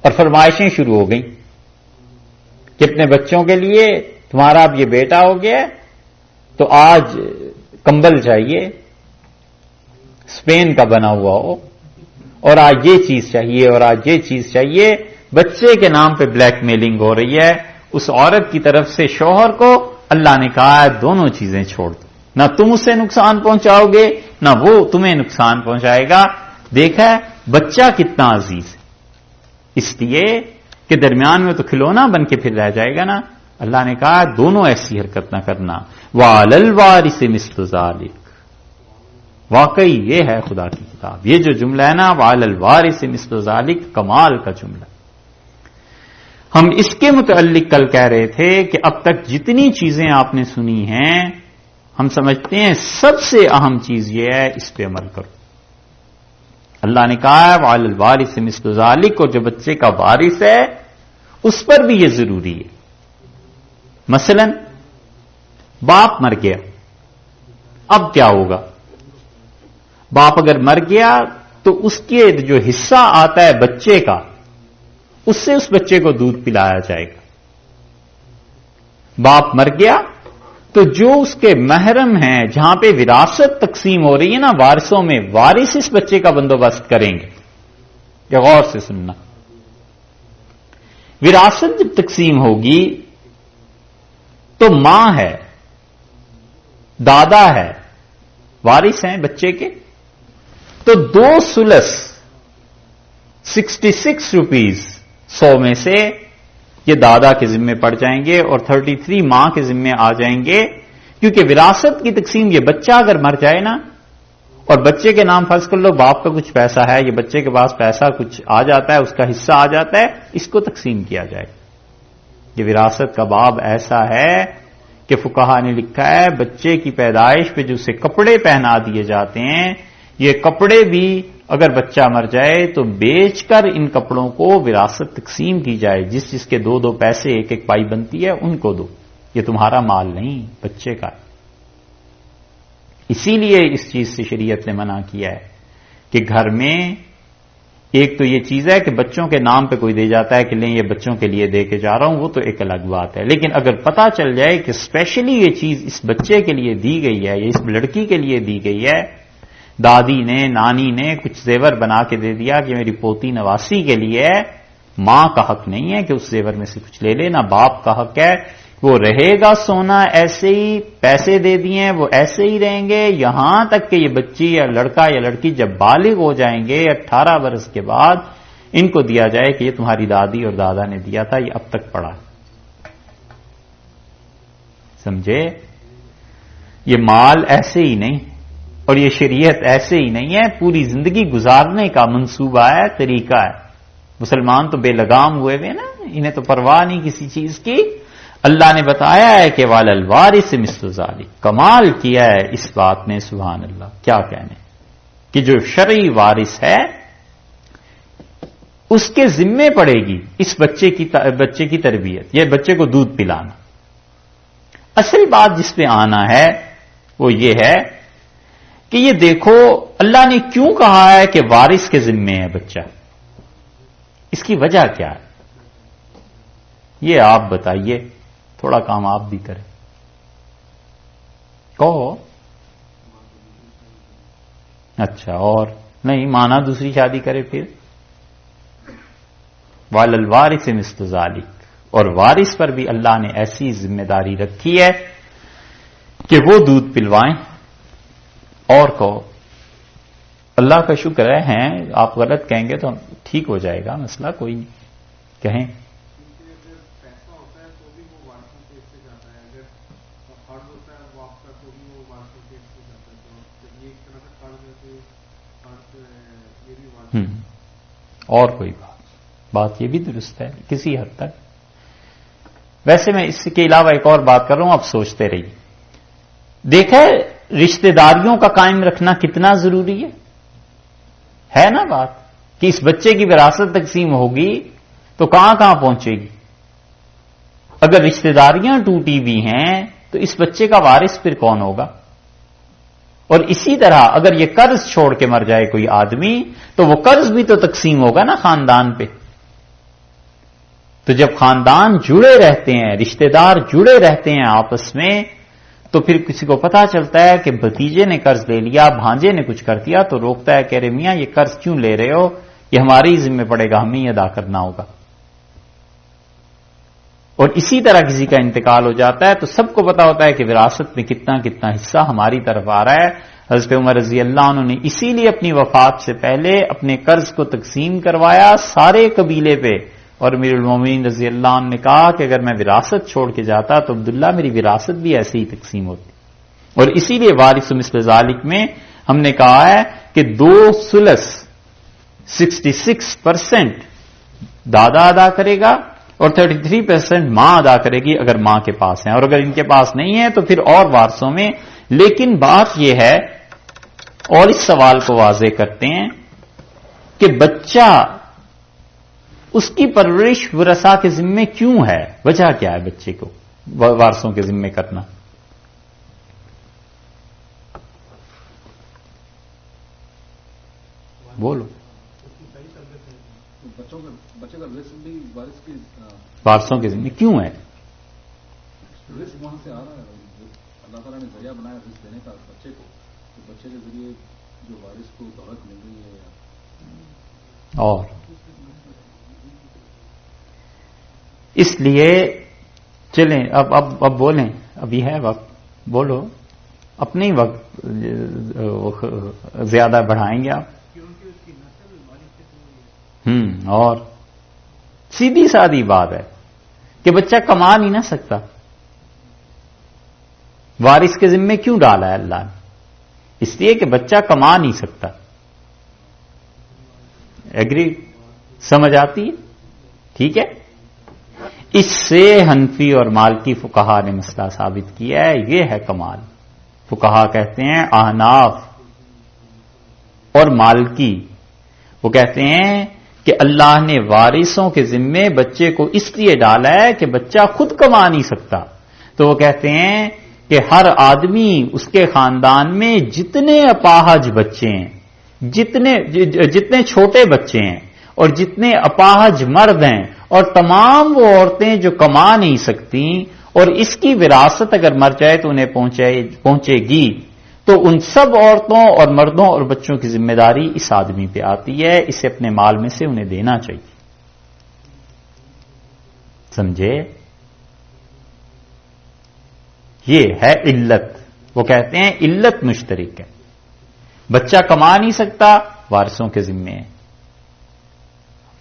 Speaker 1: اور فرمائشیں شروع ہو گئیں کہ اپنے بچوں کے لیے تمہارا اب یہ بیٹا ہو گیا تو آج کمبل چاہیے اسپین کا بنا ہوا ہو، اور آج یہ چیز چاہیے، اور آج یہ چیز چاہیے. بچے کے نام پہ بلیک میلنگ ہو رہی ہے اس عورت کی طرف سے شوہر کو. اللہ نے کہا ہے دونوں چیزیں چھوڑ دو، نہ تم اسے نقصان پہنچاؤ گے نہ وہ تمہیں نقصان پہنچائے گا. دیکھا ہے بچہ کتنا عزیز ہے، اس لیے کہ درمیان میں تو کھلونا بن کے پھر رہ جائے گا نا. اللہ نے کہا دونوں ایسی حرکت نہ کرنا. وعلی الوارث مثل ذلک، واقعی یہ ہے خدا کی کتاب. یہ جو جملہ ہے نا وعلی الوارث مثل ذلک، کمال کا جملہ. ہم اس کے متعلق کل کہہ رہے تھے کہ اب تک جتنی چیزیں آپ نے سنی ہیں ہم سمجھتے ہیں سب سے اہم چیز یہ ہے اس پہ عمل کرو. اللہ نے کہا ہے وعلی الوارث مثل ذلک، اور جو بچے کا وارث ہے اس پر بھی یہ ضروری ہے. مثلا باپ مر گیا، اب کیا ہوگا؟ باپ اگر مر گیا تو اس کے جو حصہ آتا ہے بچے کا، اس سے اس بچے کو دودھ پلایا جائے گا. باپ مر گیا تو جو اس کے محرم ہیں، جہاں پہ وراثت تقسیم ہو رہی ہے نا وارثوں میں، وارث اس بچے کا بندوبست کریں گے. یہ غور سے سننا، وراثت جب تقسیم ہوگی تو ماں ہے، دادا ہے، وارث ہیں بچے کے، تو 2 ثلث 66 روپیز 100 میں سے یہ دادا کے ذمے پڑ جائیں گے اور 33 ماں کے ذمے آ جائیں گے. کیونکہ وراثت کی تقسیم یہ بچہ اگر مر جائے نا اور بچے کے نام فرض کر لو باپ کا کچھ پیسہ ہے، یہ بچے کے پاس پیسہ کچھ آ جاتا ہے، اس کا حصہ آ جاتا ہے، اس کو تقسیم کیا جائے. یہ وراثت کا باب ایسا ہے کہ فقہا نے لکھا ہے بچے کی پیدائش پہ جو اسے کپڑے پہنا دیے جاتے ہیں، یہ کپڑے بھی اگر بچہ مر جائے تو بیچ کر ان کپڑوں کو وراثت تقسیم کی جائے. جس جس کے 2 پیسے 1 پائی بنتی ہے ان کو دو، یہ تمہارا مال نہیں بچے کا. اسی لیے اس چیز سے شریعت نے منع کیا ہے کہ گھر میں ایک تو یہ چیز ہے کہ بچوں کے نام پہ کوئی دے جاتا ہے کہ لیں یہ بچوں کے لیے دے کے جا رہا ہوں، وہ تو ایک الگ بات ہے. لیکن اگر پتہ چل جائے کہ اسپیشلی یہ چیز اس بچے کے لیے دی گئی ہے یا اس لڑکی کے لیے دی گئی ہے، دادی نے نانی نے کچھ زیور بنا کے دے دیا کہ میری پوتی نواسی کے لیے ہے، ماں کا حق نہیں ہے کہ اس زیور میں سے کچھ لے لے، نہ باپ کا حق ہے. وہ رہے گا سونا ایسے ہی، پیسے دے دیے وہ ایسے ہی رہیں گے یہاں تک کہ یہ بچی یا لڑکا یا لڑکی جب بالغ ہو جائیں گے 18 برس کے بعد ان کو دیا جائے کہ یہ تمہاری دادی اور دادا نے دیا تھا، یہ اب تک پڑا. سمجھے؟ یہ مال ایسے ہی نہیں اور یہ شریعت ایسے ہی نہیں ہے، پوری زندگی گزارنے کا منصوبہ ہے، طریقہ ہے. مسلمان تو بے لگام ہوئے ہوئے نا، انہیں تو پرواہ نہیں کسی چیز کی. اللہ نے بتایا ہے کہ وعلی الوارث مثل ذلک، کمال کیا ہے اس بات نے، سبحان اللہ. کیا کہنے کہ جو شرعی وارث ہے اس کے ذمے پڑے گی اس بچے کی تربیت، یہ بچے کو دودھ پلانا. اصل بات جس پہ آنا ہے وہ یہ ہے کہ یہ دیکھو اللہ نے کیوں کہا ہے کہ وارث کے ذمے ہے بچہ، اس کی وجہ کیا ہے یہ آپ بتائیے، تھوڑا کام آپ بھی کریں. کہو. اچھا اور نہیں مانا دوسری شادی کرے پھر. وعلی الوارث مثل ذلک، اور وارث پر بھی اللہ نے ایسی ذمہ داری رکھی ہے کہ وہ دودھ پلوائیں. اور کہو. اللہ کا شکر ہے آپ غلط کہیں گے تو ٹھیک ہو جائے گا مسئلہ، کوئی نہیں کہیں. اور کوئی بات یہ بھی درست ہے کسی حد تک. ویسے میں اس کے علاوہ ایک اور بات کر رہا ہوں، اب سوچتے رہیے. دیکھیں رشتہ داریوں کا قائم رکھنا کتنا ضروری ہے نا بات، کہ اس بچے کی وراثت تقسیم ہوگی تو کہاں کہاں پہنچے گی. اگر رشتہ داریاں ٹوٹی بھی ہیں تو اس بچے کا وارث پھر کون ہوگا. اور اسی طرح اگر یہ قرض چھوڑ کے مر جائے کوئی آدمی تو وہ قرض بھی تو تقسیم ہوگا نا خاندان پہ. تو جب خاندان جڑے رہتے ہیں، رشتہ دار جڑے رہتے ہیں آپس میں، تو پھر کسی کو پتا چلتا ہے کہ بھتیجے نے قرض لے لیا، بھانجے نے کچھ کر دیا، تو روکتا ہے کہ رے میاں یہ قرض کیوں لے رہے ہو، یہ ہماری ذمہ پڑے گا، ہمیں ادا کرنا ہوگا. اور اسی طرح کسی کا انتقال ہو جاتا ہے تو سب کو پتا ہوتا ہے کہ وراثت میں کتنا کتنا حصہ ہماری طرف آ رہا ہے. حضرت عمر رضی اللہ عنہ نے اسی لیے اپنی وفات سے پہلے اپنے قرض کو تقسیم کروایا سارے قبیلے پہ، اور امیر المومنین رضی اللہ عنہ نے کہا کہ اگر میں وراثت چھوڑ کے جاتا تو عبداللہ میری وراثت بھی ایسے ہی تقسیم ہوتی. اور اسی لیے وارث مثل ذالک میں ہم نے کہا ہے کہ 66% دادا ادا کرے گا اور 33% ماں ادا کرے گی اگر ماں کے پاس ہیں، اور اگر ان کے پاس نہیں ہے تو پھر اور وارثوں میں. لیکن بات یہ ہے، اور اس سوال کو واضح کرتے ہیں کہ بچہ اس کی پرورش ورثہ کے ذمے کیوں ہے؟ وجہ کیا ہے بچے کو وارثوں کے ذمے کرنا؟ بولو.
Speaker 2: بچے کا رزق بھی وارث کی
Speaker 1: وارثوں کے ذمے کیوں ہے؟
Speaker 2: رزق وہاں سے آ رہا ہے، اللہ تعالیٰ نے ذریعہ بنایا رزق دینے کا بچے کو، تو بچے کے ذریعے جو وارث کو دولت مل رہی ہے.
Speaker 1: اور اس لیے چلیں اب بولیں، ابھی ہے وقت، بولو. اپنے ہی وقت زیادہ بڑھائیں گے آپ. اور سیدھی سادی بات ہے کہ بچہ کما نہیں نہ سکتا. وارث کے ذمے کیوں ڈالا ہے اللہ نے؟ اس لیے کہ بچہ کما نہیں سکتا. ایگری؟ سمجھ آتی ہے؟ ٹھیک ہے. اس سے حنفی اور مالکی فقہا نے مسئلہ ثابت کیا ہے، یہ ہے کمال. فقہا کہتے ہیں، احناف اور مالکی وہ کہتے ہیں کہ اللہ نے وارثوں کے ذمے بچے کو اس لیے ڈالا ہے کہ بچہ خود کما نہیں سکتا. تو وہ کہتے ہیں کہ ہر آدمی، اس کے خاندان میں جتنے اپاہج بچے ہیں، جتنے چھوٹے بچے ہیں اور جتنے اپاہج مرد ہیں اور تمام وہ عورتیں جو کما نہیں سکتی اور اس کی وراثت اگر مر جائے تو انہیں پہنچے گی، تو ان سب عورتوں اور مردوں اور بچوں کی ذمہ داری اس آدمی پہ آتی ہے. اسے اپنے مال میں سے انہیں دینا چاہیے. سمجھے؟ یہ ہے علت. وہ کہتے ہیں علت مشترک ہے. بچہ کما نہیں سکتا، وارثوں کے ذمے ہے.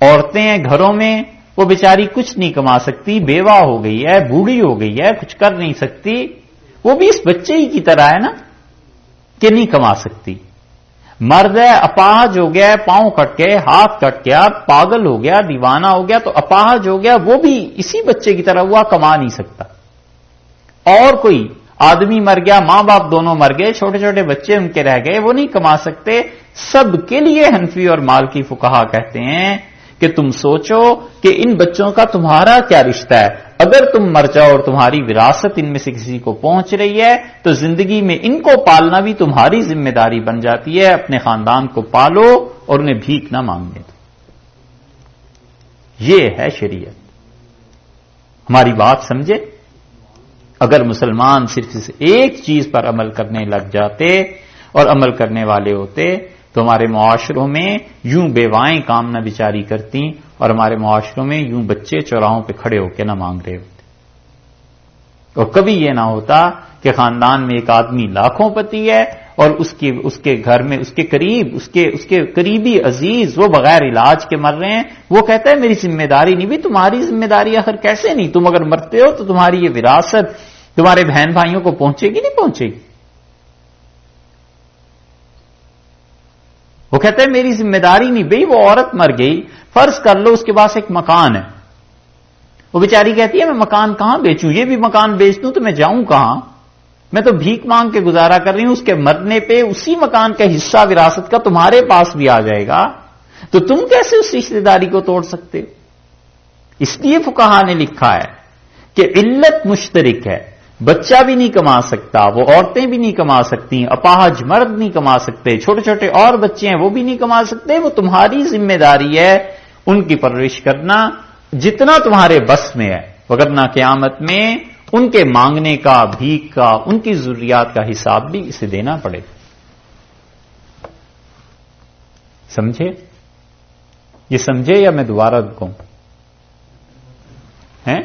Speaker 1: عورتیں ہیں گھروں میں، وہ بیچاری کچھ نہیں کما سکتی، بیوہ ہو گئی ہے، بوڑھی ہو گئی ہے، کچھ کر نہیں سکتی، وہ بھی اس بچے ہی کی طرح ہے نا کہ نہیں کما سکتی. مرد ہے، اپاہج ہو گیا ہے، پاؤں کٹ گئے، ہاتھ کٹ گیا، پاگل ہو گیا، دیوانہ ہو گیا، تو اپاہج ہو گیا، وہ بھی اسی بچے کی طرح ہوا، کما نہیں سکتا. اور کوئی آدمی مر گیا، ماں باپ دونوں مر گئے، چھوٹے چھوٹے بچے ان کے رہ گئے، وہ نہیں کما سکتے. سب کے لیے حنفی اور مالکی فقہا کہتے ہیں کہ تم سوچو کہ ان بچوں کا تمہارا کیا رشتہ ہے. اگر تم مر جاؤ اور تمہاری وراثت ان میں سے کسی کو پہنچ رہی ہے تو زندگی میں ان کو پالنا بھی تمہاری ذمہ داری بن جاتی ہے. اپنے خاندان کو پالو اور انہیں بھیک نہ مانگنے دو. یہ ہے شریعت. ہماری بات سمجھے؟ اگر مسلمان صرف اس ایک چیز پر عمل کرنے لگ جاتے اور عمل کرنے والے ہوتے تو ہمارے معاشروں میں یوں بیوائیں کام نہ بیچاری کرتی اور ہمارے معاشروں میں یوں بچے چوراہوں پہ کھڑے ہو کے نہ مانگ رہے ہوتے. اور کبھی یہ نہ ہوتا کہ خاندان میں ایک آدمی لاکھوں پتی ہے اور اس کے گھر میں اس کے قریبی عزیز وہ بغیر علاج کے مر رہے ہیں. وہ کہتا ہے میری ذمہ داری نہیں. بھی تمہاری ذمہ داری آخر کیسے نہیں؟ تم اگر مرتے ہو تو تمہاری یہ وراثت تمہارے بہن بھائیوں کو پہنچے گی نہیں پہنچے گی؟ وہ کہتا ہے میری ذمہ داری نہیں. بھئی وہ عورت مر گئی، فرض کر لو اس کے پاس ایک مکان ہے، وہ بیچاری کہتی ہے میں مکان کہاں بیچوں، یہ بھی مکان بیچ دوں تو میں جاؤں کہاں، میں تو بھیک مانگ کے گزارا کر رہی ہوں. اس کے مرنے پہ اسی مکان کا حصہ وراثت کا تمہارے پاس بھی آ جائے گا، تو تم کیسے اس رشتہ داری کو توڑ سکتے ہو؟ اس لیے فقہا نے لکھا ہے کہ علت مشترک ہے. بچہ بھی نہیں کما سکتا، وہ عورتیں بھی نہیں کما سکتی، اپاہج مرد نہیں کما سکتے، چھوٹے چھوٹے اور بچے ہیں وہ بھی نہیں کما سکتے. وہ تمہاری ذمہ داری ہے ان کی پرورش کرنا جتنا تمہارے بس میں ہے، وگرنہ قیامت میں ان کے مانگنے کا، بھیک کا، ان کی ضروریات کا حساب بھی اسے دینا پڑے. سمجھے؟ یہ سمجھے یا میں دوبارہ کہوں؟ ہیں؟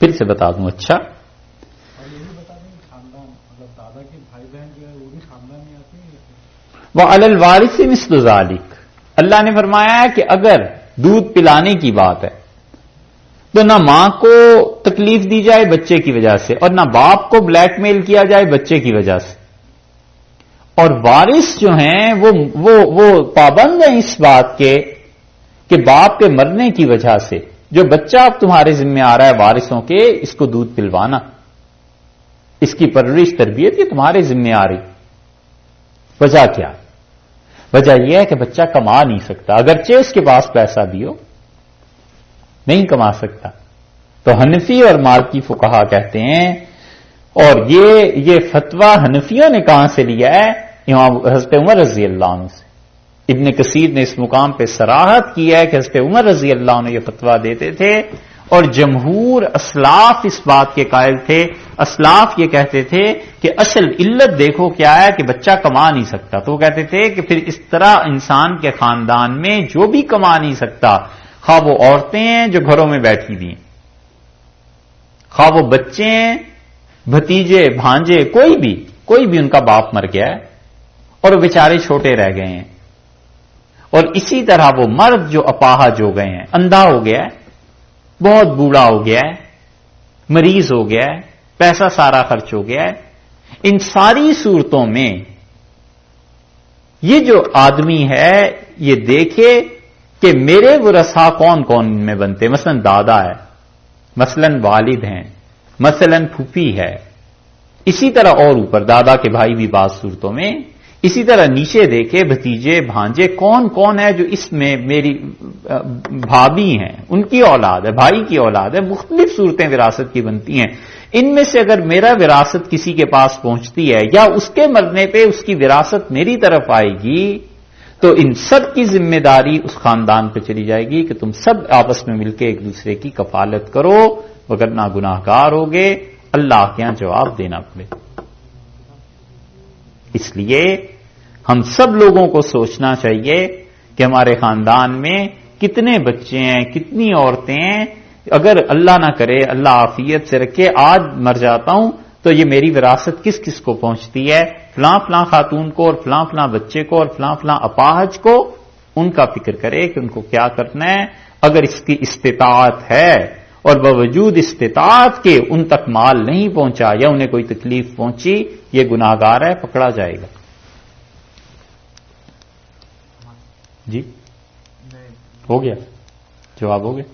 Speaker 1: پھر سے بتا دوں. اچھا
Speaker 2: اور یہ بھی بتا دیں خاندان، مطلب دادا کے بھائی بہن جو ہے وہ بھی خاندان میں آتے ہیں.
Speaker 1: وہ علی الوارث مثل ذالک. اللہ نے فرمایا ہے کہ اگر دودھ پلانے کی بات ہے تو نہ ماں کو تکلیف دی جائے بچے کی وجہ سے اور نہ باپ کو بلیک میل کیا جائے بچے کی وجہ سے. اور وارث جو ہیں وہ پابند ہیں اس بات کے کہ باپ کے مرنے کی وجہ سے جو بچہ اب تمہارے ذمہ آ رہا ہے وارثوں کے، اس کو دودھ پلوانا، اس کی پرورش تربیت یہ تمہارے ذمہ آ رہی۔ وجہ کیا؟ وجہ یہ ہے کہ بچہ کما نہیں سکتا، اگرچہ اس کے پاس پیسہ بھی ہو، نہیں کما سکتا۔ تو حنفی اور مالکی فقہا کہتے ہیں، اور یہ فتویٰ حنفیوں نے کہاں سے لیا ہے؟ امام حضرت عمر رضی اللہ عنہ سے۔ ابن کثیر نے اس مقام پہ صراحت کیا ہے کہ حضرت عمر رضی اللہ عنہ یہ فتویٰ دیتے تھے، اور جمہور اسلاف اس بات کے قائل تھے۔ اسلاف یہ کہتے تھے کہ اصل علت دیکھو کیا ہے کہ بچہ کما نہیں سکتا، تو وہ کہتے تھے کہ پھر اس طرح انسان کے خاندان میں جو بھی کما نہیں سکتا، خواہ وہ عورتیں ہیں جو گھروں میں بیٹھی ہوئی ہیں، خواہ وہ بچے ہیں، بھتیجے بھانجے، کوئی بھی ان کا باپ مر گیا ہے اور وہ بیچارے چھوٹے رہ گئے ہیں، اور اسی طرح وہ مرد جو اپاہج ہو گئے ہیں، اندھا ہو گیا ہے، بہت بوڑھا ہو گیا ہے، مریض ہو گیا ہے، پیسہ سارا خرچ ہو گیا ہے، ان ساری صورتوں میں یہ جو آدمی ہے یہ دیکھے کہ میرے ورثاء کون کون ان میں بنتے، مثلا دادا ہے، مثلا والد ہیں، مثلا پھوپھی ہے، اسی طرح اور اوپر دادا کے بھائی بھی بعض صورتوں میں، اسی طرح نیچے دیکھے بھتیجے بھانجے کون کون ہے جو اس میں میری بھابھی ہیں، ان کی اولاد ہے، بھائی کی اولاد ہے، مختلف صورتیں وراثت کی بنتی ہیں۔ ان میں سے اگر میرا وراثت کسی کے پاس پہنچتی ہے یا اس کے مرنے پہ اس کی وراثت میری طرف آئے گی، تو ان سب کی ذمہ داری اس خاندان پہ چلی جائے گی کہ تم سب آپس میں مل کے ایک دوسرے کی کفالت کرو، وگرنہ گناہ گار ہوگے، اللہ کے یہاں جواب دینا پڑے۔ اس لیے ہم سب لوگوں کو سوچنا چاہیے کہ ہمارے خاندان میں کتنے بچے ہیں، کتنی عورتیں ہیں، اگر اللہ نہ کرے، اللہ عافیت سے رکھے، آج مر جاتا ہوں تو یہ میری وراثت کس کس کو پہنچتی ہے، فلاں فلاں خاتون کو اور فلاں فلاں بچے کو اور فلاں فلاں اپاہج کو، ان کا فکر کرے کہ ان کو کیا کرنا ہے۔ اگر اس کی استطاعت ہے اور باوجود استطاعت کے ان تک مال نہیں پہنچا یا انہیں کوئی تکلیف پہنچی، یہ گناہگار ہے، پکڑا جائے گا۔ جی ہو گیا، جواب ہو گیا،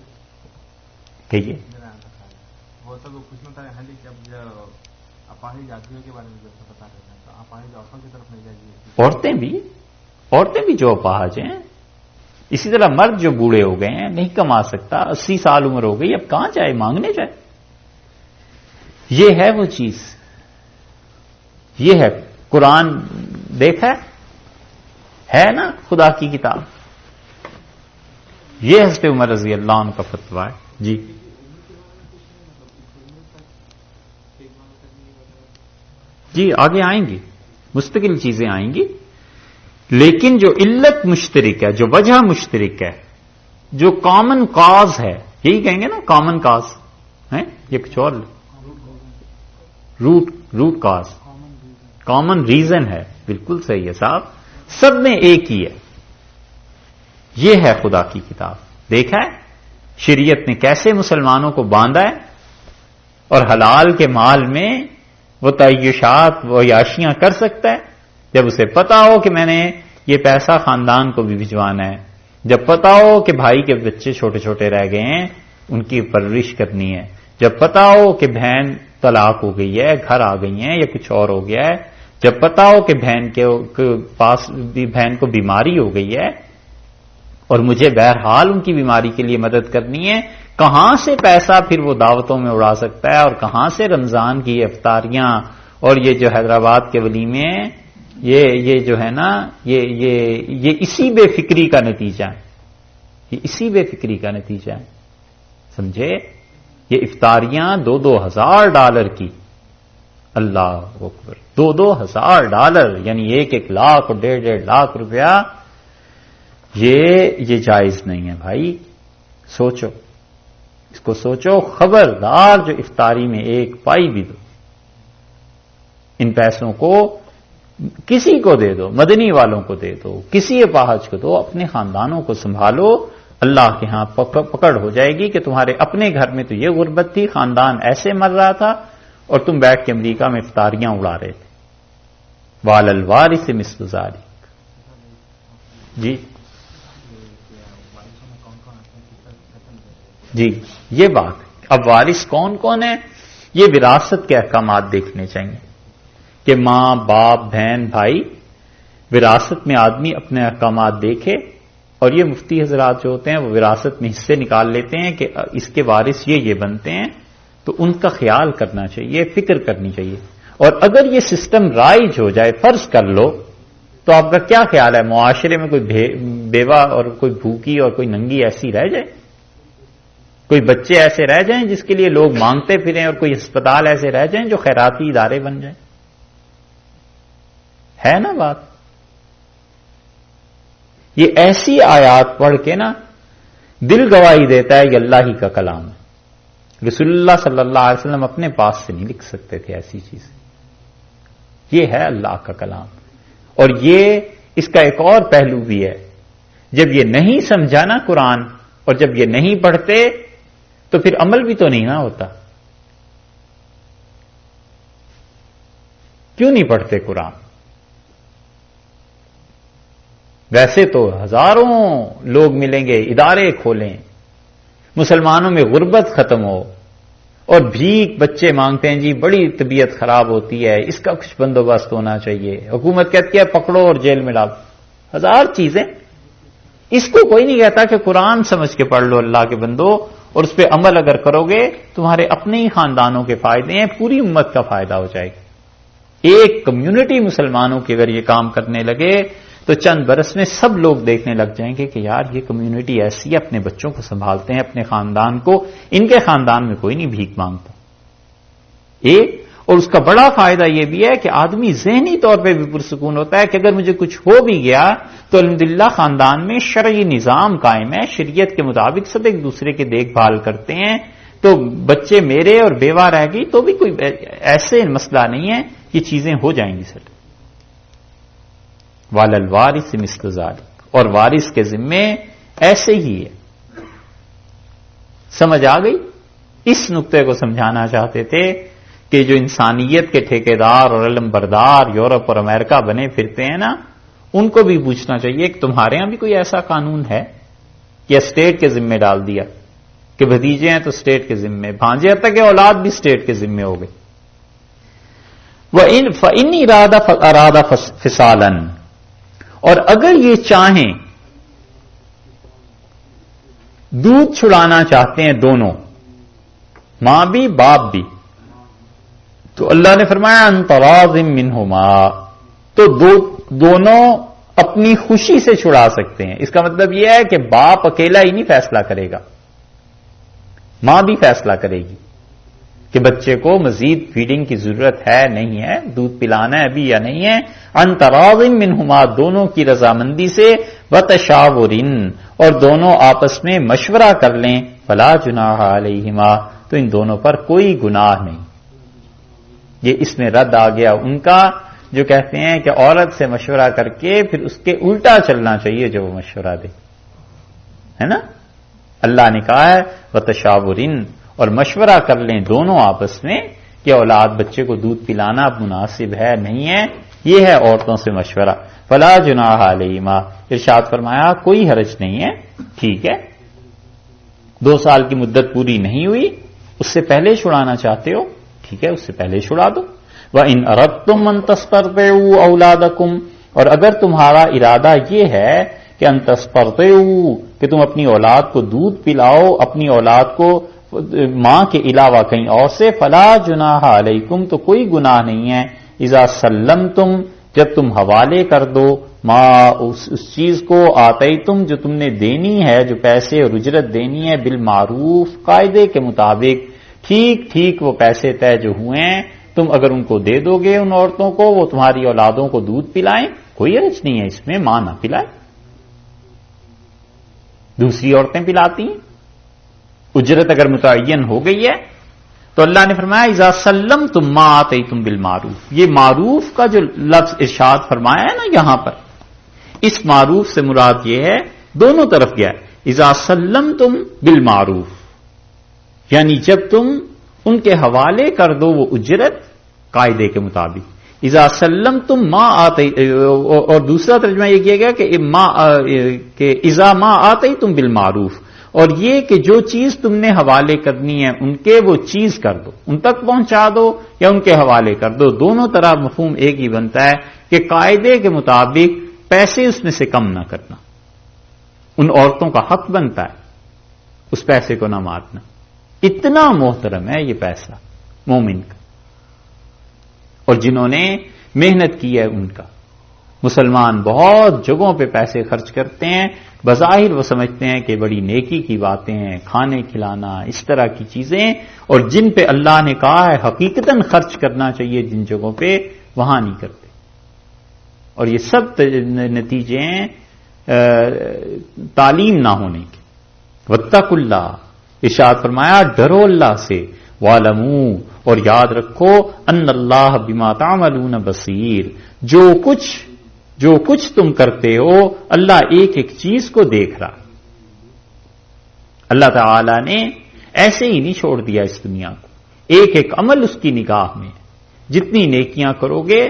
Speaker 1: کہیے۔
Speaker 3: وہ سب خوشنو تھا کہ اب اپاہج آدمیوں کے بارے میں جو بتا رہے ہیں، تو اپاہج عورتوں کی طرف نہیں جائے گی، عورتیں بھی جو اپاہج ہیں، اسی طرح مرد جو بوڑھے ہو گئے ہیں، نہیں کما سکتا، 80 سال عمر ہو گئی، اب کہاں جائے، مانگنے جائے۔ یہ ہے وہ چیز، یہ ہے قرآن، دیکھا ہے نا خدا کی کتاب، یہ حضرت عمر رضی اللہ عنہ کا فتویٰ ہے۔ جی جی آگے آئیں گی، مستقل چیزیں آئیں گی، لیکن جو علت مشترک ہے، جو وجہ مشترک ہے، جو کامن کاز ہے، یہی کہیں گے نا کامن کاز ہے، یہ کچھ اور روٹ کاز، کامن ریزن ہے، بالکل صحیح ہے صاحب، سب میں ایک ہی ہے، یہ ہے خدا کی کتاب۔ دیکھا ہے شریعت نے کیسے مسلمانوں کو باندھا ہے، اور حلال کے مال میں وہ تعیشات، وہ عیاشیاں کر سکتا ہے جب اسے پتا ہو کہ میں نے یہ پیسہ خاندان کو بھی بھجوانا ہے، جب پتا ہو کہ بھائی کے بچے چھوٹے چھوٹے رہ گئے ہیں ان کی پرورش کرنی ہے، جب پتا ہو کہ بہن طلاق ہو گئی ہے، گھر آ گئی ہیں یا کچھ اور ہو گیا ہے، جب پتا ہو کہ بہن کے پاس بہن کو بیماری ہو گئی ہے اور مجھے بہرحال ان کی بیماری کے لیے مدد کرنی ہے، کہاں سے پیسہ پھر وہ دعوتوں میں اڑا سکتا ہے، اور کہاں سے رمضان کی افطاریاں اور یہ جو حیدرآباد کے ولیمے ہیں، یہ جو ہے نا یہ اسی بے فکری کا نتیجہ ہے، یہ اسی بے فکری کا نتیجہ ہے، سمجھے؟ یہ افطاریاں $2,000 کی، اللہ اکبر، $2,000 یعنی 1 لاکھ اور 1.5 لاکھ روپیہ، یہ جائز نہیں ہے بھائی، سوچو اس کو، سوچو، خبردار جو افطاری میں 1 پائی بھی دو، ان پیسوں کو کسی کو دے دو، مدنی والوں کو دے دو، کسی اپاہج کو دو، اپنے خاندانوں کو سنبھالو، اللہ کے ہاں پکڑ ہو جائے گی کہ تمہارے اپنے گھر میں تو یہ غربت تھی، خاندان ایسے مر رہا تھا، اور تم بیٹھ کے امریکہ میں افطاریاں اڑا رہے تھے،
Speaker 1: وعلی الوارث مثل ذلک. جی جی یہ بات. اب وارث کون کون ہے؟ یہ وراثت کے احکامات دیکھنے چاہیے کہ ماں باپ بہن بھائی، وراثت میں آدمی اپنے احکامات دیکھے. اور یہ مفتی حضرات جو ہوتے ہیں وہ وراثت میں حصے نکال لیتے ہیں کہ اس کے وارث یہ بنتے ہیں، تو ان کا خیال کرنا چاہیے، فکر کرنی چاہیے. اور اگر یہ سسٹم رائج ہو جائے، فرض کر لو، تو آپ کا کیا خیال ہے معاشرے میں کوئی بیوہ اور کوئی بھوکی اور کوئی ننگی ایسی رہ جائے؟ کوئی بچے ایسے رہ جائیں جس کے لیے لوگ مانگتے پھریں، اور کوئی ہسپتال ایسے رہ جائیں جو خیراتی ادارے بن جائیں؟ ہے نا بات؟ یہ ایسی آیات پڑھ کے نا دل گواہی دیتا ہے کہ اللہ ہی کا کلام ہے. رسول اللہ صلی اللہ علیہ وسلم اپنے پاس سے نہیں لکھ سکتے تھے ایسی چیز. یہ ہے اللہ کا کلام. اور یہ اس کا ایک اور پہلو بھی ہے، جب یہ نہیں سمجھا نا قرآن، اور جب یہ نہیں پڑھتے تو پھر عمل بھی تو نہیں نہ ہوتا. کیوں نہیں پڑھتے قرآن؟ ویسے تو ہزاروں لوگ ملیں گے، ادارے کھولیں، مسلمانوں میں غربت ختم ہو، اور بھیک بچے مانگتے ہیں، جی بڑی طبیعت خراب ہوتی ہے، اس کا کچھ بندوبست ہونا چاہیے. حکومت کہتی ہے پکڑو اور جیل میں ڈالو. ہزار چیزیں. اس کو کوئی نہیں کہتا کہ قرآن سمجھ کے پڑھ لو اللہ کے بندو، اور اس پہ عمل اگر کرو گے تمہارے اپنے ہی خاندانوں کے فائدے ہیں، پوری امت کا فائدہ ہو جائے گا. ایک کمیونٹی مسلمانوں کی اگر یہ کام کرنے لگے تو چند برس میں سب لوگ دیکھنے لگ جائیں گے کہ یار یہ کمیونٹی ایسی ہے، اپنے بچوں کو سنبھالتے ہیں، اپنے خاندان کو، ان کے خاندان میں کوئی نہیں بھیک مانگتا. اور اس کا بڑا فائدہ یہ بھی ہے کہ آدمی ذہنی طور پہ بھی پرسکون ہوتا ہے کہ اگر مجھے کچھ ہو بھی گیا تو الحمدللہ خاندان میں شرعی نظام قائم ہے، شریعت کے مطابق سب ایک دوسرے کی دیکھ بھال کرتے ہیں، تو بچے میرے اور بیوہ رہ گئی تو بھی کوئی ایسے مسئلہ نہیں ہے، یہ چیزیں ہو جائیں گی سر. وعلی الوارث مثل ذلک. اور وارث کے ذمے ایسے ہی ہے. سمجھ آ گئی؟ اس نقطے کو سمجھانا چاہتے تھے کہ جو انسانیت کے ٹھیکیدار اور علم بردار یورپ اور امریکہ بنے پھرتے ہیں نا، ان کو بھی پوچھنا چاہیے کہ تمہارے ہاں بھی کوئی ایسا قانون ہے یا اسٹیٹ کے ذمے ڈال دیا کہ بھتیجے ہیں تو اسٹیٹ کے ذمے، بھانجے حتیٰ کہ اولاد بھی اسٹیٹ کے ذمے ہو گئے. فَإِنْ أَرَادَ فِصَالًا. اور اگر یہ چاہیں، دودھ چھڑانا چاہتے ہیں دونوں، ماں بھی باپ بھی، تو اللہ نے فرمایا ان تراض منہما، تو دونوں اپنی خوشی سے چھڑا سکتے ہیں. اس کا مطلب یہ ہے کہ باپ اکیلا ہی نہیں فیصلہ کرے گا، ماں بھی فیصلہ کرے گی کہ بچے کو مزید فیڈنگ کی ضرورت ہے نہیں ہے، دودھ پلانا ہے ابھی یا نہیں ہے. ان تراض منہما، دونوں کی رضامندی سے، وتشاور، اور دونوں آپس میں مشورہ کر لیں. فلا جناح علیہما، تو ان دونوں پر کوئی گناہ نہیں. یہ اس میں رد آ گیا ان کا جو کہتے ہیں کہ عورت سے مشورہ کر کے پھر اس کے الٹا چلنا چاہیے جو وہ مشورہ دے، ہے نا. اللہ نے کہا ہے وتشاور، اور مشورہ کر لیں دونوں آپس میں کہ اولاد بچے کو دودھ پلانا اب مناسب ہے نہیں ہے. یہ ہے عورتوں سے مشورہ. فلا جناح علیہما، ارشاد فرمایا کوئی حرج نہیں ہے، ٹھیک ہے. 2 سال کی مدت پوری نہیں ہوئی، اس سے پہلے چھڑانا چاہتے ہو، ٹھیک ہے، اس سے پہلے چھڑا دو. وَإِنْ أَرَدْتُمْ أَن تَسْتَرْضِعُوا أَوْلَادَكُمْ، اور اگر تمہارا ارادہ یہ ہے کہ ان تسپرضعوا، کہ تم اپنی اولاد کو دودھ پلاؤ، اپنی اولاد کو ماں کے علاوہ کہیں اور سے، فلا جناح علیکم، تو کوئی گناہ نہیں ہے. اذا سلمتم، جب تم حوالے کر دو، ماں اس چیز کو آتیتم، جو تم نے دینی ہے، جو پیسے اور اجرت دینی ہے، بالمعروف، قاعدے کے مطابق، ٹھیک ٹھیک وہ پیسے طے جو ہوئے ہیں تم اگر ان کو دے دو گے ان عورتوں کو، وہ تمہاری اولادوں کو دودھ پلائیں، کوئی حرج نہیں ہے اس میں، ماں نہ پلائے، دوسری عورتیں پلاتی ہیں. اجرت اگر متعین ہو گئی ہے تو اللہ نے فرمایا اذا سلمتم ما آتیتم بالمعروف. یہ معروف کا جو لفظ ارشاد فرمایا ہے نا یہاں پر، اس معروف سے مراد یہ ہے دونوں طرف گیا ہے. اذا سلمتم بالمعروف، یعنی جب تم ان کے حوالے کر دو وہ اجرت قاعدے کے مطابق. اذا سلمتم ما آتی، اور دوسرا ترجمہ یہ کیا گیا کہ اذا ما آتیتم بالمعروف، اور یہ کہ جو چیز تم نے حوالے کرنی ہے ان کے وہ چیز کر دو، ان تک پہنچا دو یا ان کے حوالے کر دو، دونوں طرح مفہوم ایک ہی بنتا ہے کہ قاعدے کے مطابق پیسے اس میں سے کم نہ کرنا، ان عورتوں کا حق بنتا ہے اس پیسے کو نہ مارنا، اتنا محترم ہے یہ پیسہ مومن کا، اور جنہوں نے محنت کی ہے ان کا۔ مسلمان بہت جگہوں پہ پیسے خرچ کرتے ہیں، بظاہر وہ سمجھتے ہیں کہ بڑی نیکی کی باتیں ہیں، کھانے کھلانا اس طرح کی چیزیں، اور جن پہ اللہ نے کہا ہے حقیقتاً خرچ کرنا چاہیے جن جگہوں پہ، وہاں نہیں کرتے، اور یہ سب نتیجے ہیں تعلیم نہ ہونے کے۔ واتقوا اللہ، ارشاد فرمایا ڈرو اللہ سے، وَاعْلَمُوا، اور یاد رکھو ان اللہ بما تعملون بصیر، جو کچھ تم کرتے ہو اللہ ایک ایک چیز کو دیکھ رہا۔ اللہ تعالی نے ایسے ہی نہیں چھوڑ دیا اس دنیا کو، ایک ایک عمل اس کی نگاہ میں، جتنی نیکیاں کرو گے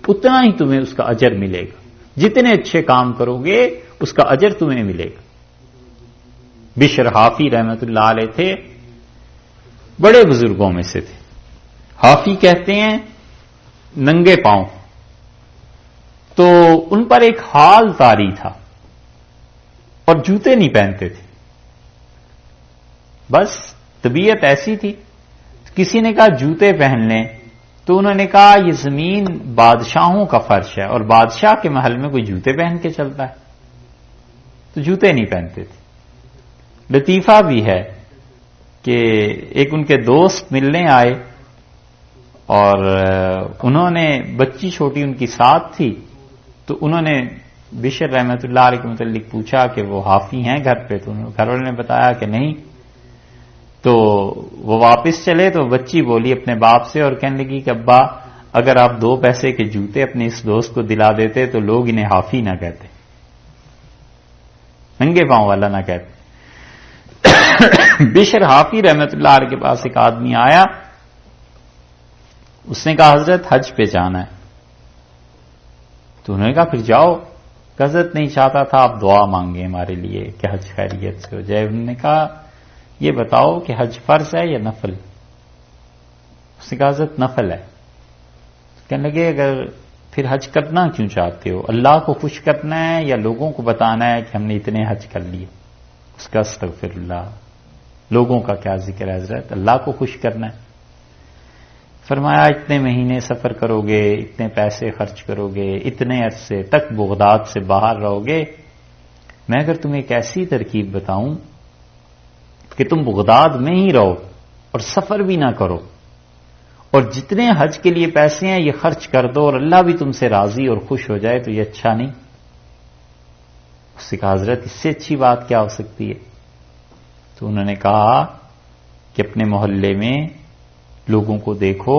Speaker 1: اتنا ہی تمہیں اس کا اجر ملے گا، جتنے اچھے کام کرو گے اس کا اجر تمہیں ملے گا۔ بشر حافی رحمت اللہ علیہ تھے، بڑے بزرگوں میں سے تھے۔ حافی کہتے ہیں ننگے پاؤں، تو ان پر ایک حال طاری تھا اور جوتے نہیں پہنتے تھے، بس طبیعت ایسی تھی۔ کسی نے کہا جوتے پہن لیں، تو انہوں نے کہا یہ زمین بادشاہوں کا فرش ہے اور بادشاہ کے محل میں کوئی جوتے پہن کے چلتا ہے، تو جوتے نہیں پہنتے تھے۔ لطیفہ بھی ہے کہ ایک ان کے دوست ملنے آئے اور انہوں نے بچی چھوٹی ان کی ساتھ تھی، تو انہوں نے بشر رحمت اللہ علیہ کے متعلق پوچھا کہ وہ حافی ہیں گھر پہ، تو گھر والوں نے بتایا کہ نہیں، تو وہ واپس چلے تو بچی بولی اپنے باپ سے اور کہنے لگی کہ ابا اگر آپ 2 پیسے کے جوتے اپنے اس دوست کو دلا دیتے تو لوگ انہیں حافی نہ کہتے، ننگے پاؤں والا نہ کہتے۔ بشر حافی رحمت اللہ علیہ کے پاس ایک آدمی آیا، اس نے کہا حضرت حج پہ جانا ہے، تو انہوں نے کہا پھر جاؤ۔ حضرت نہیں چاہتا تھا آپ دعا مانگیں ہمارے لیے کہ حج خیریت سے ہو جائے۔ انہوں نے کہا یہ بتاؤ کہ حج فرض ہے یا نفل؟ اس نے کہا حضرت نفل ہے۔ کہنے لگے اگر پھر حج کرنا کیوں چاہتے ہو؟ اللہ کو خوش کرنا ہے یا لوگوں کو بتانا ہے کہ ہم نے اتنے حج کر لیے؟ اس کا استغفر اللہ، لوگوں کا کیا ذکر ہے حضرت، اللہ کو خوش کرنا ہے۔ فرمایا اتنے مہینے سفر کرو گے، اتنے پیسے خرچ کرو گے، اتنے عرصے تک بغداد سے باہر رہو گے، میں اگر تمہیں ایک ایسی ترکیب بتاؤں کہ تم بغداد میں ہی رہو اور سفر بھی نہ کرو، اور جتنے حج کے لیے پیسے ہیں یہ خرچ کر دو اور اللہ بھی تم سے راضی اور خوش ہو جائے، تو یہ اچھا نہیں؟ اس نے کہا حضرت اس سے اچھی بات کیا ہو سکتی ہے؟ تو انہوں نے کہا کہ اپنے محلے میں لوگوں کو دیکھو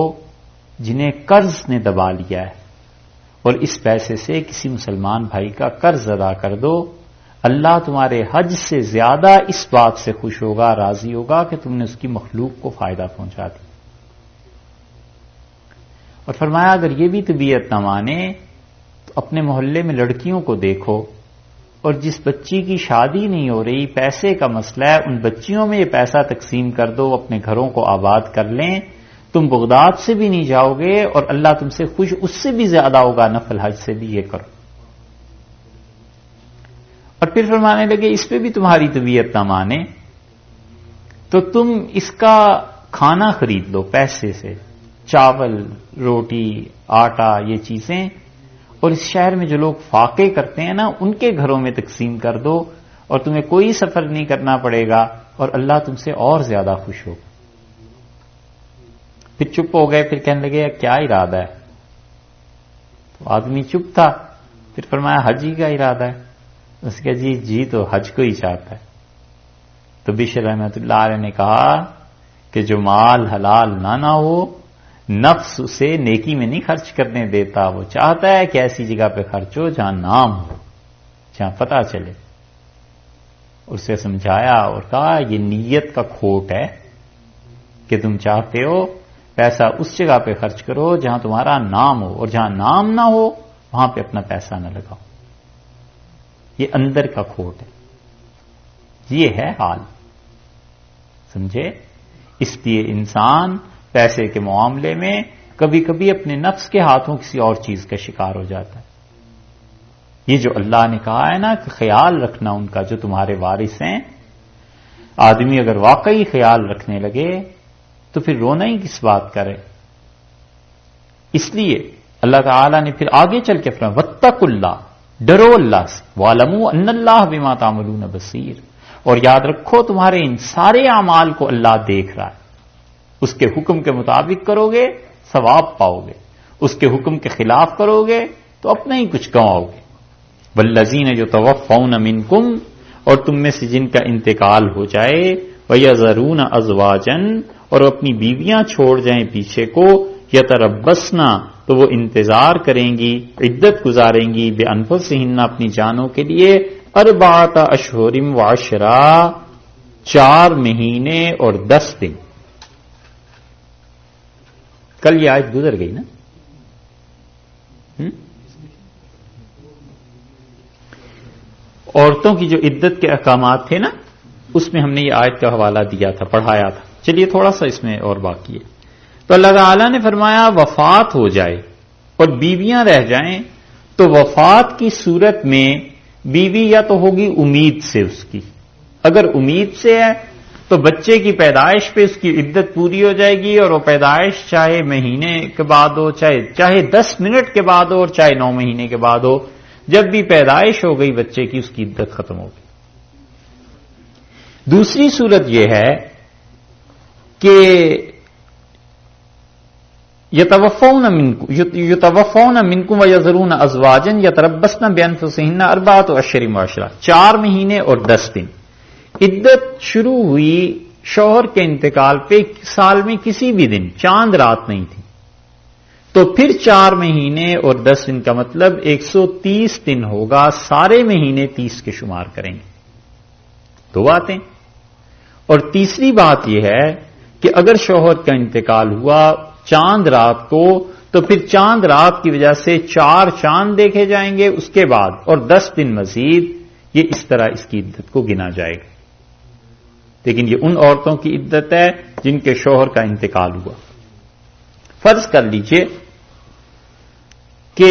Speaker 1: جنہیں قرض نے دبا لیا ہے، اور اس پیسے سے کسی مسلمان بھائی کا قرض ادا کر دو، اللہ تمہارے حج سے زیادہ اس بات سے خوش ہوگا، راضی ہوگا کہ تم نے اس کی مخلوق کو فائدہ پہنچا دیا۔ اور فرمایا اگر یہ بھی طبیعت نہ مانے تو اپنے محلے میں لڑکیوں کو دیکھو، اور جس بچی کی شادی نہیں ہو رہی، پیسے کا مسئلہ ہے، ان بچیوں میں یہ پیسہ تقسیم کر دو، اپنے گھروں کو آباد کر لیں، تم بغداد سے بھی نہیں جاؤ گے اور اللہ تم سے خوش اس سے بھی زیادہ ہوگا، نفل حج سے بھی یہ کرو۔ اور پھر فرمانے لگے اس پہ بھی تمہاری طبیعت نہ مانے تو تم اس کا کھانا خرید لو پیسے سے، چاول، روٹی، آٹا، یہ چیزیں، اور اس شہر میں جو لوگ فاقے کرتے ہیں نا ان کے گھروں میں تقسیم کر دو، اور تمہیں کوئی سفر نہیں کرنا پڑے گا اور اللہ تم سے اور زیادہ خوش ہوگا۔ پھر چپ ہو گئے، پھر کہنے لگے کیا ارادہ ہے؟ تو آدمی چپ تھا، پھر فرمایا حج ہی کا ارادہ ہے۔ اس کا جی تو حج کو ہی چاہتا ہے۔ تو بشر رحمت اللہ علیہ نے کہا کہ جو مال حلال نہ ہو نفس اسے نیکی میں نہیں خرچ کرنے دیتا، وہ چاہتا ہے کہ ایسی جگہ پہ خرچ ہو جہاں نام ہو، جہاں پتہ چلے۔ اسے سمجھایا اور کہا یہ نیت کا کھوٹ ہے کہ تم چاہتے ہو پیسہ اس جگہ پہ خرچ کرو جہاں تمہارا نام ہو، اور جہاں نام نہ ہو وہاں پہ اپنا پیسہ نہ لگاؤ. یہ اندر کا کھوٹ ہے، یہ ہے حال. سمجھے؟ اس لیے انسان پیسے کے معاملے میں کبھی کبھی اپنے نفس کے ہاتھوں کسی اور چیز کا شکار ہو جاتا ہے. یہ جو اللہ نے کہا ہے نا کہ خیال رکھنا ان کا جو تمہارے وارث ہیں، آدمی اگر واقعی خیال رکھنے لگے تو پھر رونا ہی کس بات کرے. اس لیے اللہ تعالی نے پھر آگے چل کے فرمایا واتقوا اللہ، ڈرو اللہ سے، وَاعْلَمُوا أَنَّ اللَّهَ بِمَا تَعْمَلُونَ بَصِيرٌ، اور یاد رکھو تمہارے ان سارے اعمال کو اللہ دیکھ رہا ہے. اس کے حکم کے مطابق کرو گے ثواب پاؤ گے، اس کے حکم کے خلاف کرو گے تو اپنا ہی کچھ گنواؤ گے. وَالَّذِينَ يُتَوَفَّوْنَ مِنْكُمْ، اور تم میں سے جن کا انتقال ہو جائے، وَيَذَرُونَ أَزْوَاجًا، اور اپنی بیویاں چھوڑ جائیں پیچھے کو، یتربصن، تو وہ انتظار کریں گی، عدت گزاریں گی، بِأَنفُسِهِنَّ، اپنی جانوں کے لیے، 4 اشہر وعشرہ، 4 مہینے اور 10 دن. کل یہ آیت گزر گئی نا؟ عورتوں کی جو عدت کے احکامات تھے نا، اس میں ہم نے یہ آیت کا حوالہ دیا تھا، پڑھایا تھا. چلیے تھوڑا سا اس میں اور باقی ہے. تو اللہ تعالیٰ نے فرمایا وفات ہو جائے اور بیویاں رہ جائیں تو وفات کی صورت میں بیوی یا تو ہوگی امید سے، اس کی اگر امید سے ہے تو بچے کی پیدائش پہ اس کی عدت پوری ہو جائے گی، اور وہ پیدائش چاہے مہینے کے بعد ہو، چاہے 10 منٹ کے بعد ہو، اور چاہے 9 مہینے کے بعد ہو، جب بھی پیدائش ہو گئی بچے کی اس کی عدت ختم ہو گئی. دوسری صورت یہ ہے کہ یتوفون منکم ویذرون ازواجا یتربصن بانفسہن 4 اشہر وعشرہ، 4 مہینے اور 10 دن. عدت شروع ہوئی شوہر کے انتقال پہ سال میں کسی بھی دن، چاند رات نہیں تھی، تو پھر 4 مہینے اور 10 دن کا مطلب 130 دن ہوگا. سارے مہینے 30 کے شمار کریں گے. 2 باتیں. اور تیسری بات یہ ہے کہ اگر شوہر کا انتقال ہوا چاند رات کو تو پھر چاند رات کی وجہ سے 4 چاند دیکھے جائیں گے اس کے بعد، اور 10 دن مزید. یہ اس طرح اس کی عدت کو گنا جائے گا. لیکن یہ ان عورتوں کی عدت ہے جن کے شوہر کا انتقال ہوا. فرض کر لیجئے کہ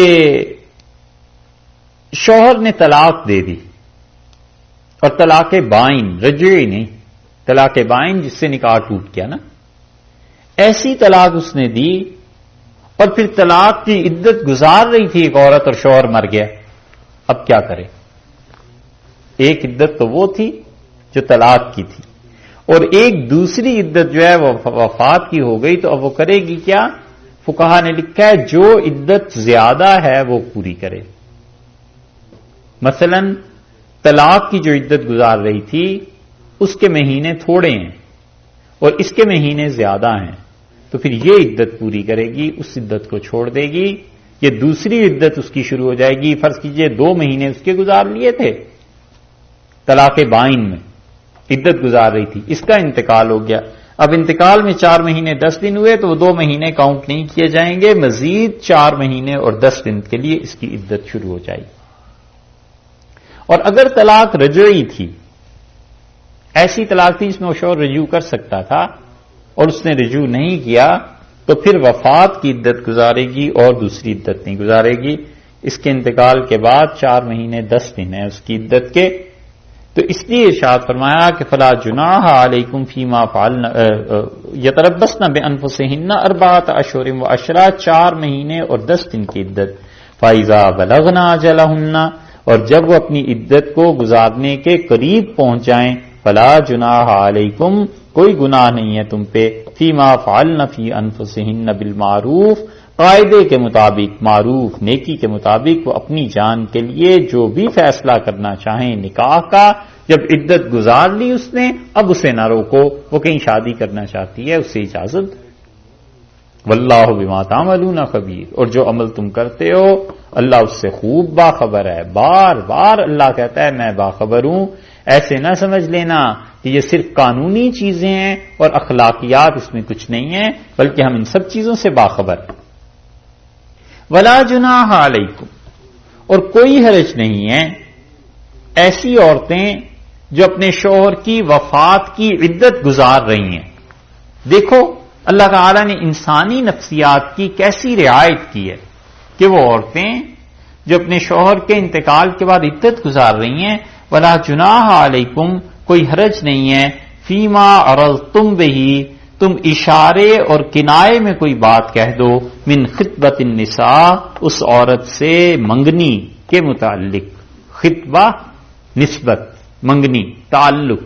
Speaker 1: شوہر نے طلاق دے دی، اور طلاق بائن، رجعی نہیں، طلاق بائن جس سے نکاح ٹوٹ گیا نا، ایسی طلاق اس نے دی، اور پھر طلاق کی عدت گزار رہی تھی ایک عورت اور شوہر مر گیا. اب کیا کرے؟ ایک عدت تو وہ تھی جو طلاق کی تھی، اور ایک دوسری عدت جو ہے وہ وفات کی ہو گئی. تو اب وہ کرے گی کیا؟ فقہا نے لکھا ہے جو عدت زیادہ ہے وہ پوری کرے. مثلا طلاق کی جو عدت گزار رہی تھی اس کے مہینے تھوڑے ہیں اور اس کے مہینے زیادہ ہیں، تو پھر یہ عدت پوری کرے گی، اس عدت کو چھوڑ دے گی. یہ دوسری عدت اس کی شروع ہو جائے گی. فرض کیجئے 2 مہینے اس کے گزار لیے تھے طلاق بائن میں، عدت گزار رہی تھی، اس کا انتقال ہو گیا. اب انتقال میں 4 مہینے 10 دن ہوئے تو وہ 2 مہینے کاؤنٹ نہیں کیے جائیں گے، مزید 4 مہینے اور 10 دن کے لیے اس کی عدت شروع ہو جائے گی. اور اگر طلاق رجعی تھی، ایسی طلاق تھی جس میں وہ شوہر رجوع کر سکتا تھا اور اس نے رجوع نہیں کیا، تو پھر وفات کی عدت گزارے گی اور دوسری عدت نہیں گزارے گی. اس کے انتقال کے بعد 4 مہینے 10 دن ہیں اس کی عدت کے. تو اس لیے ارشاد فرمایا کہ فلا جناح علیکم فیما فعلن یتربصن بانفسہن 4 اشہر وعشرہ، 4 مہینے اور 10 دن کی عدت. فاذا بلغن اجلہن، اور جب وہ اپنی عدت کو گزارنے کے قریب پہنچ جائیں، فلا جناح علیکم، کوئی گناہ نہیں ہے تم پہ، فیما فعلن فی انفسہن بالمعروف، قاعدے کے مطابق، معروف نیکی کے مطابق وہ اپنی جان کے لیے جو بھی فیصلہ کرنا چاہیں نکاح کا. جب عدت گزار لی اس نے، اب اسے نہ روکو، وہ کہیں شادی کرنا چاہتی ہے اسے اجازت. واللہ بما تعملون خبیر، اور جو عمل تم کرتے ہو اللہ اس سے خوب باخبر ہے. بار بار اللہ کہتا ہے میں باخبر ہوں. ایسے نہ سمجھ لینا کہ یہ صرف قانونی چیزیں ہیں اور اخلاقیات اس میں کچھ نہیں ہے، بلکہ ہم ان سب چیزوں سے باخبر ہیں۔ ولا جناح علیکم، اور کوئی حرج نہیں ہے ایسی عورتیں جو اپنے شوہر کی وفات کی عدت گزار رہی ہیں۔ دیکھو اللہ تعالی نے انسانی نفسیات کی کیسی رعایت کی ہے کہ وہ عورتیں جو اپنے شوہر کے انتقال کے بعد عدت گزار رہی ہیں، ولا جناح علیکم، کوئی حرج نہیں ہے، فیما عرضتم بہی، تم اشارے اور کنائے میں کوئی بات کہہ دو، من خطبۃ النساء، اس عورت سے منگنی کے متعلق، خطبہ نسبت، منگنی تعلق،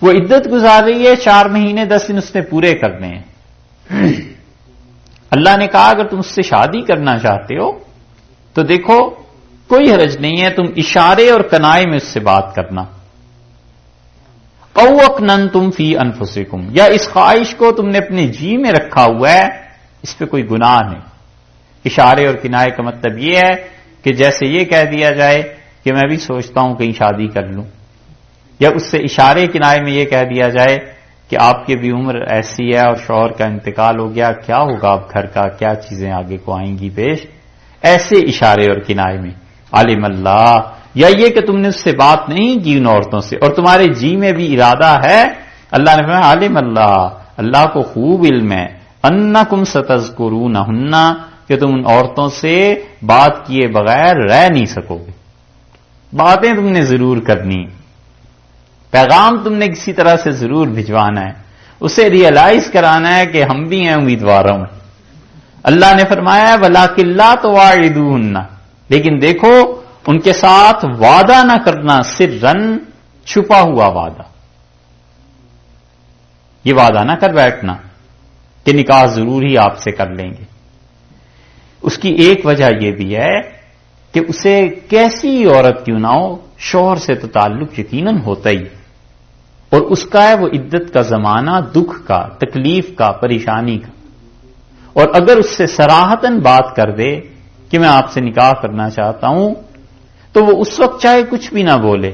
Speaker 1: وہ عدت گزار رہی ہے، 4 مہینے 10 دن اس نے پورے کرنے ہیں۔ اللہ نے کہا اگر تم اس سے شادی کرنا چاہتے ہو تو دیکھو کوئی حرج نہیں ہے، تم اشارے اور کنائے میں اس سے بات کرنا۔ او اکننتم فی انفسکم، یا اس خواہش کو تم نے اپنے جی میں رکھا ہوا ہے، اس پہ کوئی گناہ نہیں۔ اشارے اور کنائے کا مطلب یہ ہے کہ جیسے یہ کہہ دیا جائے کہ میں بھی سوچتا ہوں کہیں شادی کر لوں، یا اس سے اشارے کنائے میں یہ کہہ دیا جائے کہ آپ کی بھی عمر ایسی ہے اور شوہر کا انتقال ہو گیا، کیا ہوگا اب گھر کا، کیا چیزیں آگے کو آئیں گی پیش، ایسے اشارے اور کنائے میں۔ عالم اللہ، یا یہ کہ تم نے اس سے بات نہیں کی ان عورتوں سے اور تمہارے جی میں بھی ارادہ ہے، اللہ نے فرمایا عالم اللہ، اللہ کو خوب علم ہے، انکم ستذکرونہن، کہ تم ان عورتوں سے بات کیے بغیر رہ نہیں سکو گے، باتیں تم نے ضرور کرنی، پیغام تم نے کسی طرح سے ضرور بھجوانا ہے، اسے ریئلائز کرانا ہے کہ ہم بھی ہیں امیدواروں میں۔ اللہ نے فرمایا وَلَٰكِن لَّا تُوَاعِدُوهُنَّ، لیکن دیکھو ان کے ساتھ وعدہ نہ کرنا، سرًّا، چھپا ہوا وعدہ، یہ وعدہ نہ کر بیٹھنا کہ نکاح ضرور ہی آپ سے کر لیں گے۔ اس کی ایک وجہ یہ بھی ہے کہ اسے کیسی عورت کیوں نہ ہو، شوہر سے تو تعلق یقیناً ہوتا ہی، اور اس کا ہے وہ عدت کا زمانہ دکھ کا، تکلیف کا، پریشانی کا، اور اگر اس سے صراحتاً بات کر دے کہ میں آپ سے نکاح کرنا چاہتا ہوں، تو وہ اس وقت چاہے کچھ بھی نہ بولے،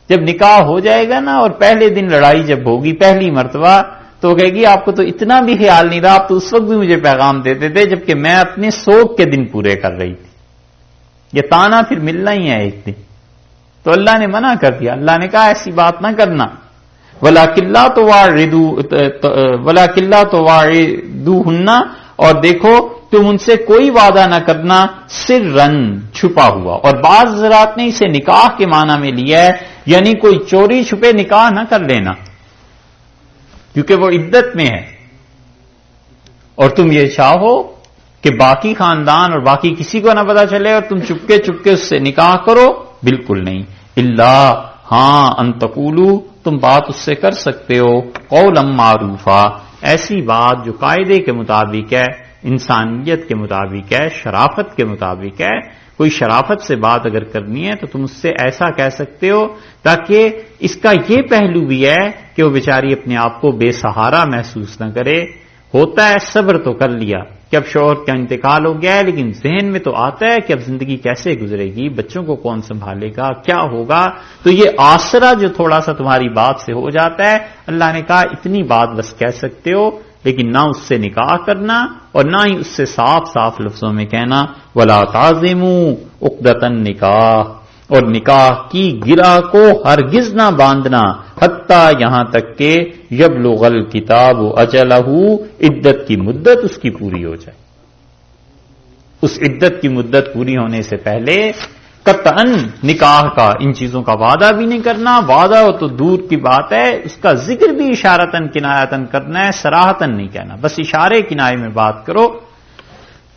Speaker 1: جب نکاح ہو جائے گا نا اور پہلے دن لڑائی جب ہوگی پہلی مرتبہ، تو وہ کہے گی آپ کو تو اتنا بھی خیال نہیں رہا، آپ تو اس وقت بھی مجھے پیغام دیتے تھے جبکہ میں اپنے سوگ کے دن پورے کر رہی تھی۔ یہ تانا پھر ملنا ہی ہے ایک دن، تو اللہ نے منع کر دیا، اللہ نے کہا ایسی بات نہ کرنا، وَلَٰكِن لَّا تُوَاعِدُوهُنَّ، اور دیکھو تم ان سے کوئی وعدہ نہ کرنا، سرًّا، چھپا ہوا، اور بعض حضرات نے اسے نکاح کے معنی میں لیا ہے، یعنی کوئی چوری چھپے نکاح نہ کر لینا کیونکہ وہ عدت میں ہے، اور تم یہ چاہو کہ باقی خاندان اور باقی کسی کو نہ پتا چلے اور تم چپکے چپکے اس سے نکاح کرو، بالکل نہیں، اللہ، ہاں، ان تقولوا، تم بات اس سے کر سکتے ہو، قولا معروفا، ایسی بات جو قاعدے کے مطابق ہے، انسانیت کے مطابق ہے، شرافت کے مطابق ہے۔ کوئی شرافت سے بات اگر کرنی ہے تو تم اس سے ایسا کہہ سکتے ہو تاکہ اس کا یہ پہلو بھی ہے کہ وہ بیچاری اپنے آپ کو بے سہارا محسوس نہ کرے۔ ہوتا ہے صبر تو کر لیا کہ اب شوہر کا انتقال ہو گیا ہے، لیکن ذہن میں تو آتا ہے کہ اب زندگی کیسے گزرے گی، بچوں کو کون سنبھالے گا، کیا ہوگا، تو یہ آسرا جو تھوڑا سا تمہاری بات سے ہو جاتا ہے، اللہ نے کہا اتنی بات بس کہہ سکتے ہو، لیکن نہ اس سے نکاح کرنا اور نہ ہی اس سے صاف صاف لفظوں میں کہنا وَلَا تَعْزِمُوا عُقْدَةَ النِّکَاحِ، اور نکاح کی گرہ کو ہرگز نہ باندھنا، حتیٰ یہاں تک کہ یبلغ الکتاب اجلہ، عدت کی مدت اس کی پوری ہو جائے۔ اس عدت کی مدت پوری ہونے سے پہلے قطعاً نکاح کا ان چیزوں کا وعدہ بھی نہیں کرنا، وعدہ ہو تو دور کی بات ہے، اس کا ذکر بھی اشارتاً کنایتاً کرنا ہے، صراحتاً نہیں کہنا، بس اشارے کنائے میں بات کرو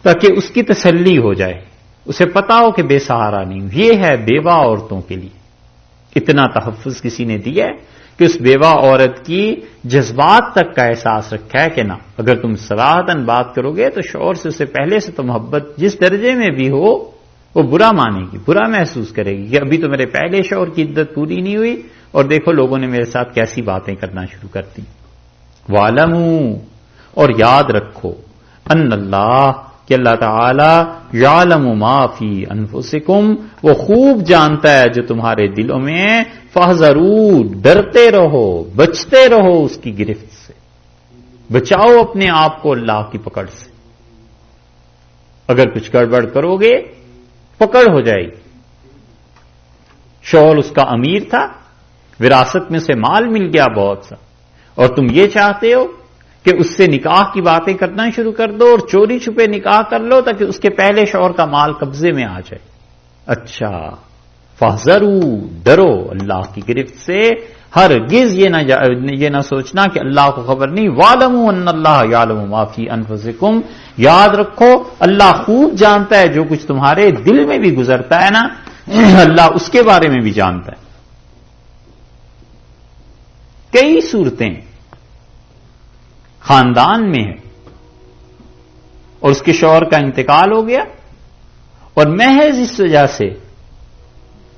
Speaker 1: تاکہ اس کی تسلی ہو جائے، اسے پتا ہو کہ بے سہارا نہیں ہوں۔ یہ ہے بیوہ عورتوں کے لیے اتنا تحفظ کسی نے دیا ہے کہ اس بیوہ عورت کی جذبات تک کا احساس رکھا ہے کہ نہ، اگر تم صراحتاً بات کرو گے تو شوہر سے اسے پہلے سے تو محبت جس درجے میں بھی ہو وہ برا مانے گی، برا محسوس کرے گی کہ ابھی تو میرے پہلے شوہر کی عدت پوری نہیں ہوئی اور دیکھو لوگوں نے میرے ساتھ کیسی باتیں کرنا شروع کر دی۔ وَاعْلَمُوا، اور یاد رکھو، ان اللہ، کہ اللہ تعالی یعلم ما فی انفسکم، وہ خوب جانتا ہے جو تمہارے دلوں میں ہے، فاحذروا، ڈرتے رہو، بچتے رہو اس کی گرفت سے، بچاؤ اپنے آپ کو اللہ کی پکڑ سے. اگر کچھ گڑبڑ کرو گے پکڑ ہو جائے گی. شوہر اس کا امیر تھا، وراثت میں سے مال مل گیا بہت سا، اور تم یہ چاہتے ہو کہ اس سے نکاح کی باتیں کرنا شروع کر دو اور چوری چھپے نکاح کر لو تاکہ اس کے پہلے شوہر کا مال قبضے میں آ جائے. اچھا، فاحذروا، ڈرو اللہ کی گرفت سے. ہرگز یہ نہ سوچنا کہ اللہ کو خبر نہیں. وَاعْلَمُوا أَنَّ اللَّهَ يَعْلَمُ مَا فِي أَنفُسِكُمْ، یاد رکھو اللہ خوب جانتا ہے جو کچھ تمہارے دل میں بھی گزرتا ہے نا، اللہ اس کے بارے میں بھی جانتا ہے. کئی صورتیں خاندان میں ہیں اور اس کے شوہر کا انتقال ہو گیا، اور محض اس وجہ سے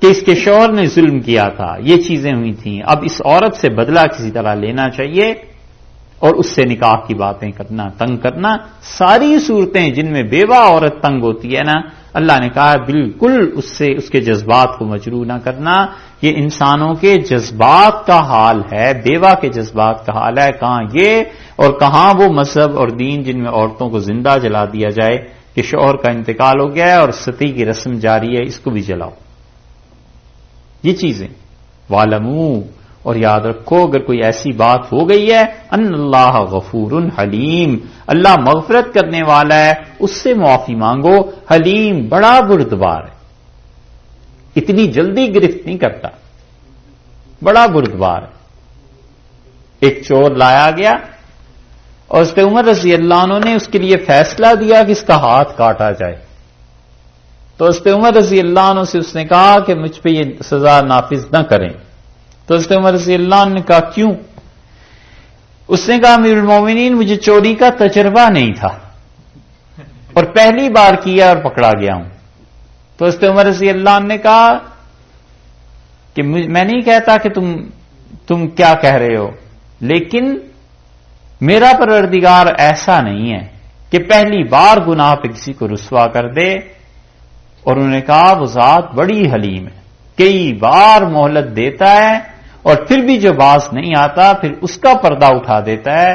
Speaker 1: کہ اس کے شوہر نے ظلم کیا تھا، یہ چیزیں ہوئی تھیں، اب اس عورت سے بدلہ کسی طرح لینا چاہیے اور اس سے نکاح کی باتیں کرنا، تنگ کرنا. ساری صورتیں جن میں بیوہ عورت تنگ ہوتی ہے نا، اللہ نے کہا بالکل اس کے جذبات کو مجروح نہ کرنا. یہ انسانوں کے جذبات کا حال ہے، بیوہ کے جذبات کا حال ہے. کہاں یہ اور کہاں وہ مذہب اور دین جن میں عورتوں کو زندہ جلا دیا جائے کہ شوہر کا انتقال ہو گیا ہے اور ستی کی رسم جاری ہے، اس کو بھی جلاؤ. یہ چیزیں وَاعْلَمُوا، اور یاد رکھو اگر کوئی ایسی بات ہو گئی ہے، ان اللہ غفور حلیم، اللہ مغفرت کرنے والا ہے، اس سے معافی مانگو. حلیم، بڑا بردبار ہے، اتنی جلدی گرفت نہیں کرتا، بڑا بردبار ہے. ایک چور لایا گیا اور اس پہ عمر رضی اللہ عنہ نے اس کے لیے فیصلہ دیا کہ اس کا ہاتھ کاٹا جائے. تو اس پہ عمر رضی اللہ عنہ سے اس نے کہا کہ مجھ پہ یہ سزا نافذ نہ کریں. تو اس نے عمر رضی اللہ عنہ نے کہا کیوں؟ اس نے کہا امیر المومنین مجھے چوری کا تجربہ نہیں تھا اور پہلی بار کیا اور پکڑا گیا ہوں. تو اس نے عمر رضی اللہ عنہ نے کہا کہ میں نہیں کہتا کہ تم کیا کہہ رہے ہو، لیکن میرا پروردگار ایسا نہیں ہے کہ پہلی بار گناہ پہ کسی کو رسوا کر دے. اور انہوں نے کہا وہ ذات بڑی حلیم ہے، کئی بار مہلت دیتا ہے اور پھر بھی جو باز نہیں آتا پھر اس کا پردہ اٹھا دیتا ہے،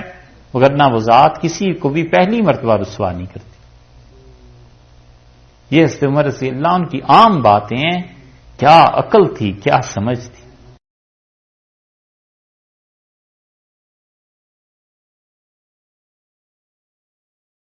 Speaker 1: وگرنہ وہ ذات کسی کو بھی پہلی مرتبہ رسوا نہیں کرتی. یہ حضرت عمر رضی اللہ عنہ کی عام باتیں ہیں، کیا عقل تھی، کیا سمجھ تھی.